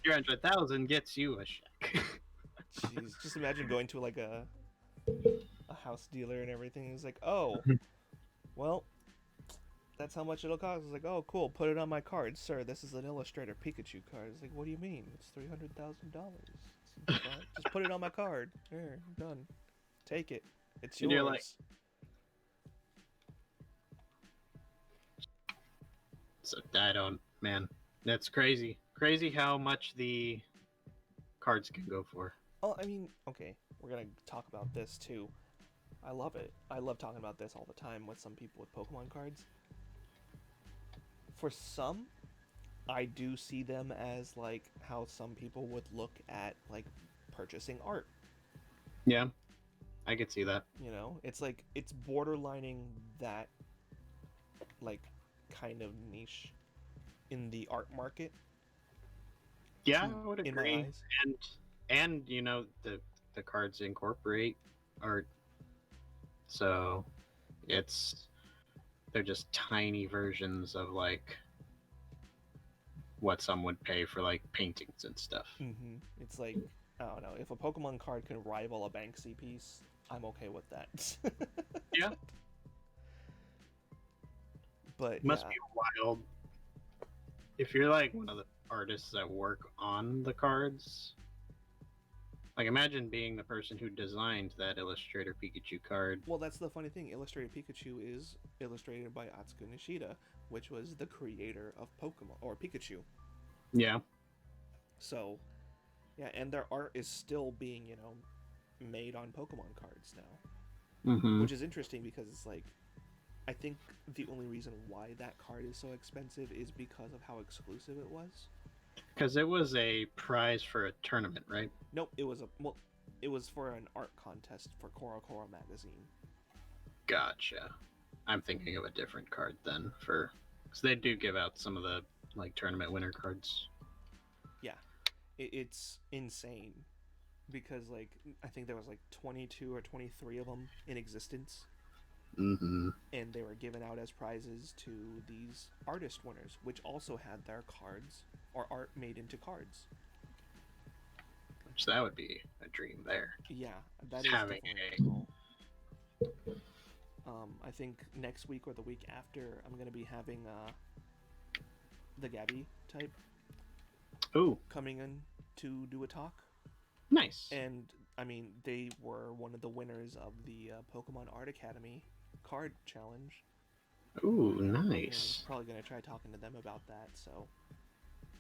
300,000 gets you a shack. Jeez, just imagine going to like a house dealer and everything. He's like, oh, well, that's how much it'll cost. It's like, oh, cool, put it on my card, sir. This is an Illustrator Pikachu card. It's like, what do you mean? It's $300,000. Just put it on my card. Here, done. Take it. It's And yours. you're like, so I don't, man. That's crazy. Crazy how much the cards can go for. Oh, I mean, okay, we're gonna talk about this too. I love it. I love talking about this all the time with some people with Pokemon cards. For some, I do see them as like how some people would look at like purchasing art. Yeah, I could see that. You know, it's like it's borderlining that like kind of niche in the art market. Yeah, I would In my agree. eyes. And you know the cards incorporate art, so they're just tiny versions of like what some would pay for like paintings and stuff. Mm-hmm. It's like, I don't know, if a Pokemon card can rival a Banksy piece, I'm okay with that. Yeah. But It must be wild if you're like one of the artists that work on the cards. Like, imagine being the person who designed that Illustrator Pikachu card. Well, that's the funny thing. Illustrated Pikachu is illustrated by Atsuko Nishida, which was the creator of Pokemon, or Pikachu. Yeah. So, yeah, and their art is still being, made on Pokemon cards now. Mm-hmm. Which is interesting because it's like, I think the only reason why that card is so expensive is because of how exclusive it was. Because it was a prize for a tournament, right? Nope, it was for an art contest for Coro magazine. Gotcha. I'm thinking of a different card then for So they do give out some of the like tournament winner cards. Yeah, it's insane because like I think there was like 22 or 23 of them in existence, Mm-hmm. and they were given out as prizes to these artist winners, which also had their cards or art made into cards. So that would be a dream there. Yeah, that Just is having definitely a my goal. I think next week or the week after, I'm gonna be having the Gabby type ooh, coming in to do a talk, nice. and I mean they were one of the winners of the Pokemon Art Academy card challenge, Ooh, and nice. probably gonna try talking to them about that. So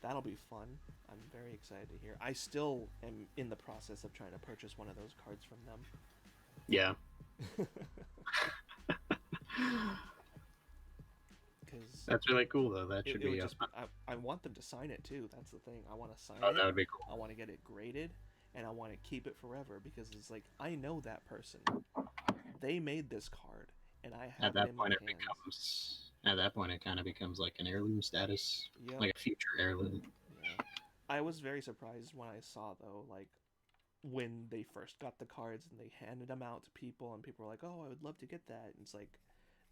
that'll be fun. I'm very excited to hear. I still am in the process of trying to purchase one of those cards from them. Yeah. Because That's really cool though. That should it would be a just be, I want them to sign it too. That's the thing. I want to sign oh, it. that would be I cool. want to get it graded, and I want to keep it forever because it's like I know that person. They made this card, and I At have it that in my point, it hands. becomes. At that point, it kind of becomes like an heirloom status, Yep. like a future heirloom. Yeah. I was very surprised when I saw though, like when they first got the cards and they handed them out to people, and people were like, "Oh, I would love to get that." And it's like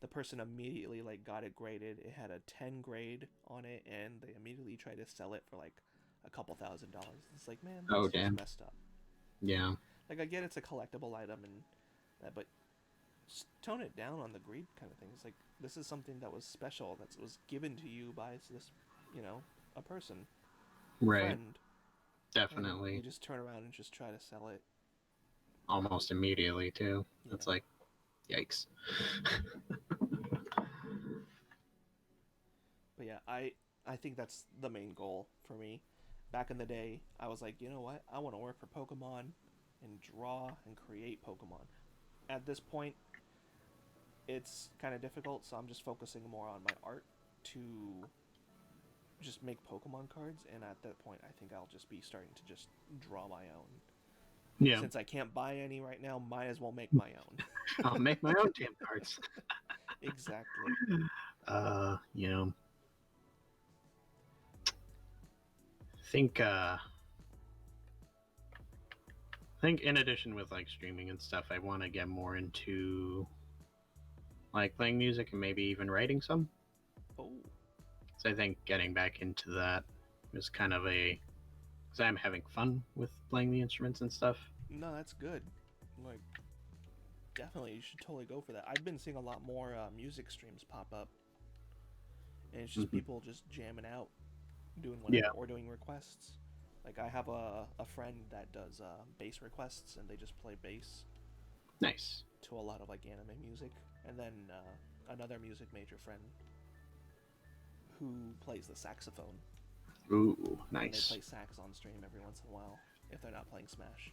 the person immediately like got it graded. It had a 10 grade on it, and they immediately tried to sell it for like a couple $1,000s. It's like, man, Oh that's just damn. messed up. Yeah. Like I get it's a collectible item and that, but just tone it down on the greed kind of thing. It's like this is something that was special, that was given to you by this, you know, a person, a Right. friend, and you Definitely. just turn around and just try to sell it. Almost immediately too. Yeah. It's like, yikes. But yeah, I think that's the main goal for me. Back in the day, I was like, you know what? I want to work for Pokemon and draw and create Pokemon. At this point, it's kind of difficult, so I'm just focusing more on my art to just make Pokemon cards. And at that point, I think I'll just be starting to just draw my own. Yeah. Since I can't buy any right now, might as well make my own. I'll make my own damn cards. Exactly. You know, think think in addition with like streaming and stuff, I want to get more into like playing music and maybe even writing some. Oh, So I think getting back into that is kind of a because I'm having fun with playing the instruments and stuff. no, that's good. Like, definitely, you should totally go for that. I've been seeing a lot more music streams pop up, and it's just Mm-hmm. people just jamming out, doing whatever, Yeah, or doing requests. Like, I have a friend that does bass requests, and they just play bass nice. to a lot of like anime music. And then another music major friend who plays the saxophone, Ooh, and they nice. play sax on stream every once in a while if they're not playing Smash.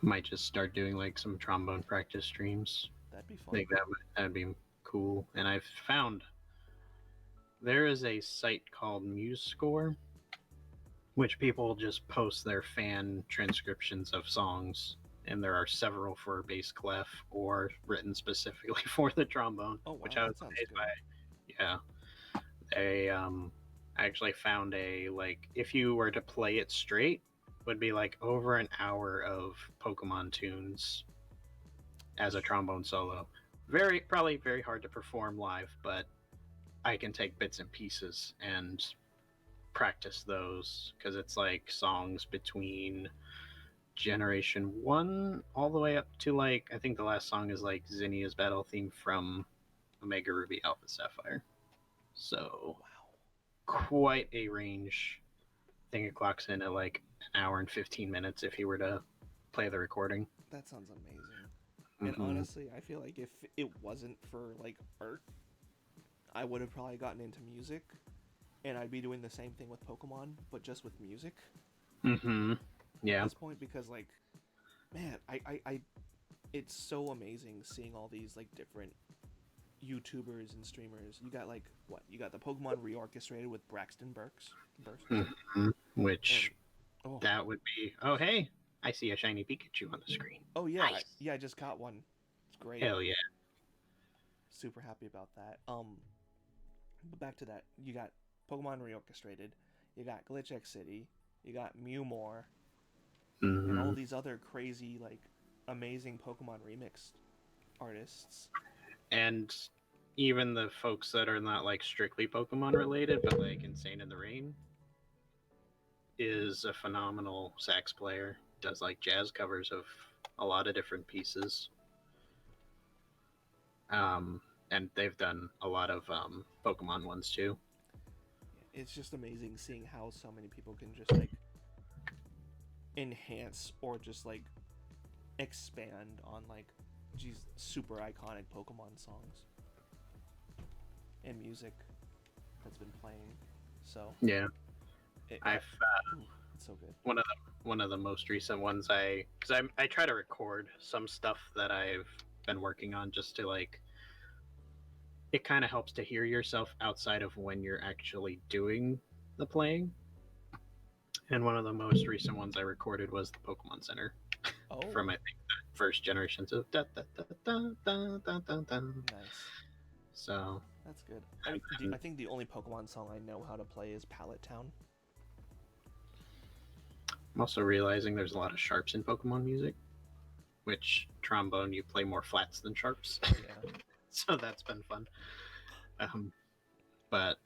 Might just start doing like some trombone practice streams. That'd be I fun. think that'd be cool. And I've found there is a site called MuseScore, which people just post their fan transcriptions of songs, and there are several for bass clef or written specifically for the trombone, Oh which wow, I was that sounds amazed good. by. Yeah, they I actually found a like if you were to play it straight, would be like over an hour of Pokemon tunes as a trombone solo. Very probably very hard to perform live, but I can take bits and pieces and practice those because it's like songs between Generation 1 all the way up to like I think the last song is like Zinnia's battle theme from Omega Ruby Alpha Sapphire. So Wow, quite a range. I think it clocks in at like an hour and 15 minutes if you were to play the recording. that sounds amazing. And Mm-hmm. honestly, I feel like if it wasn't for like art, I would have probably gotten into music, and I'd be doing the same thing with Pokemon, but just with music Mm-hmm. at Yeah. this point because like, man, I it's so amazing seeing all these like different YouTubers and streamers. You got like what? You got the Pokemon reorchestrated with Braxton Burks, Mm-hmm. and Which oh, that would be. Oh hey, I see a shiny Pikachu on the screen. oh yeah, Nice. yeah, I just got one. It's great. Hell yeah. super happy about that. But back to that, you got Pokemon Reorchestrated, you got Glitch X City, you got Mewmore, and all these other crazy, like, amazing Pokemon remix artists. And even the folks that are not like strictly Pokemon related, but like Insane in the Rain is a phenomenal sax player. Does like jazz covers of a lot of different pieces. And they've done a lot of Pokemon ones too. It's just amazing seeing how so many people can just like enhance or just like expand on like these super iconic Pokemon songs and music that's been playing. So yeah, it, I've it's so good. one of the most recent ones because I try to record some stuff that I've been working on just to like it kind of helps to hear yourself outside of when you're actually doing the playing. And one of the most recent ones I recorded was the Pokemon Center from I think the first generation. So Nice. So that's good. I think the only Pokemon song I know how to play is Pallet Town. I'm also realizing there's a lot of sharps in Pokemon music, which trombone you play more flats than sharps. Yeah. So that's been fun. But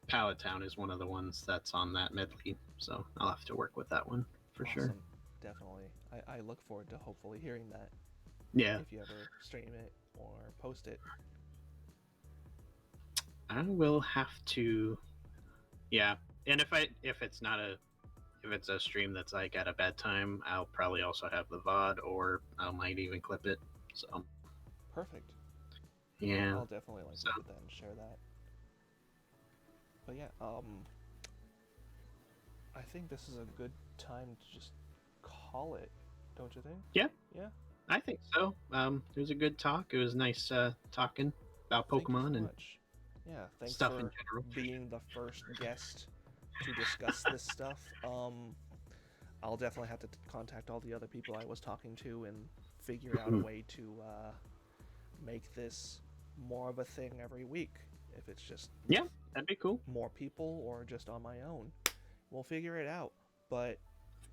Pallet Town is one of the ones that's on that medley, so I'll have to work with that one for sure. Definitely. I look forward to hopefully hearing that. Yeah. If you ever stream it or post it. I will have to. Yeah, and if it's not a if it's a stream that's like at a bad time, I'll probably also have the VOD, or I might even clip it. So perfect. Yeah, I'll definitely like look at that and share that. But yeah, I think this is a good time to just call it, don't you think? Yeah. Yeah. I think so. It was a good talk. It was nice talking about Pokemon and yeah, thanks stuff for in general. being the first guest to discuss this stuff. I'll definitely have to contact all the other people I was talking to and figure out a way to make this more of a thing every week. If it's just that'd be cool. More people or just on my own, we'll figure it out. But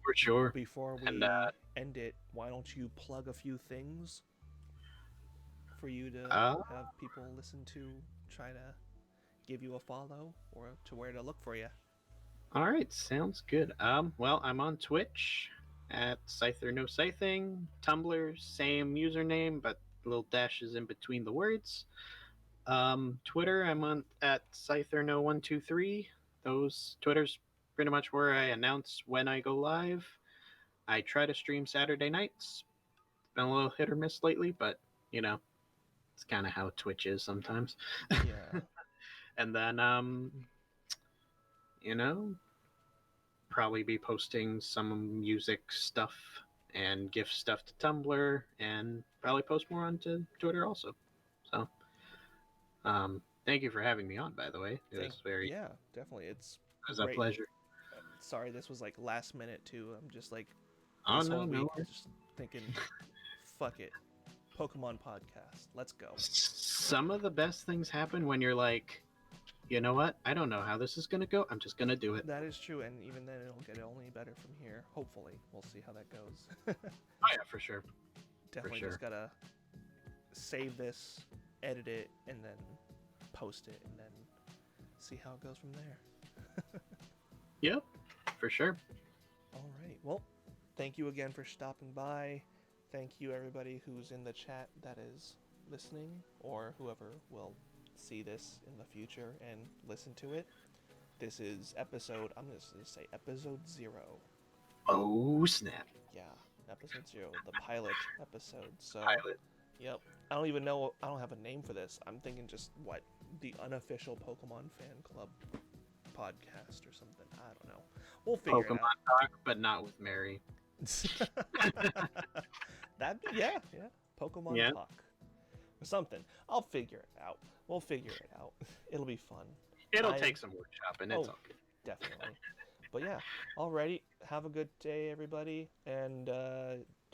for sure, before we end it, why don't you plug a few things for you to have people listen to, try to give you a follow or to where to look for you. All right, sounds good. Well, I'm on Twitch at Scyther No Scything, Tumblr, same username, but little dashes in between the words. Twitter, I'm on at Scyther No 123. Those Twitter's pretty much where I announce when I go live. I try to stream Saturday nights. It's been a little hit or miss lately, but you know, it's kind of how Twitch is sometimes. Yeah. And then you know, probably be posting some music stuff and gift stuff to Tumblr, and probably post more onto Twitter also. So, thank you for having me on. By the way, it was definitely. It was a pleasure. Sorry, this was like last minute too. I'm just like this whole week just thinking, fuck it, Pokemon podcast. Let's go. Some of the best things happen when you're like, you know what? I don't know how this is gonna go. I'm just gonna do it. That is true, and even then, it'll get only better from here. Hopefully, we'll see how that goes. Oh yeah, for sure. Definitely just gotta save this, edit it, and then post it, and then see how it goes from there. Yep, for sure. All right. Well, thank you again for stopping by. Thank you everybody who's in the chat that is listening, or whoever will see this in the future and listen to it. This is I'm just going to say episode 0. Oh, snap. Yeah, episode 0, the pilot episode. So, pilot. Yep. I don't even know, I don't have a name for this. I'm thinking just, the Unofficial Pokemon Fan Club podcast or something. I don't know. We'll figure it out. Pokemon Talk, but not with Mary. Yeah. Pokemon Talk. Or something. I'll figure it out. We'll figure it out. It'll be fun. It'll take some workshopping. It's all good. Definitely. But yeah, alrighty. Have a good day, everybody. And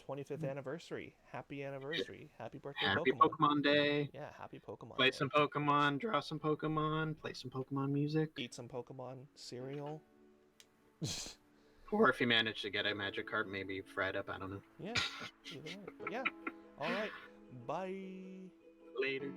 25th anniversary. Happy anniversary. Happy birthday, Happy Pokemon. Pokemon Day. Yeah, happy Pokemon Play Day. some Pokemon, draw some Pokemon, play some Pokemon music. Eat some Pokemon cereal. Or if you manage to get a Magikarp, maybe fried up, I don't know. Yeah, either way. But yeah, all right. Bye. Later.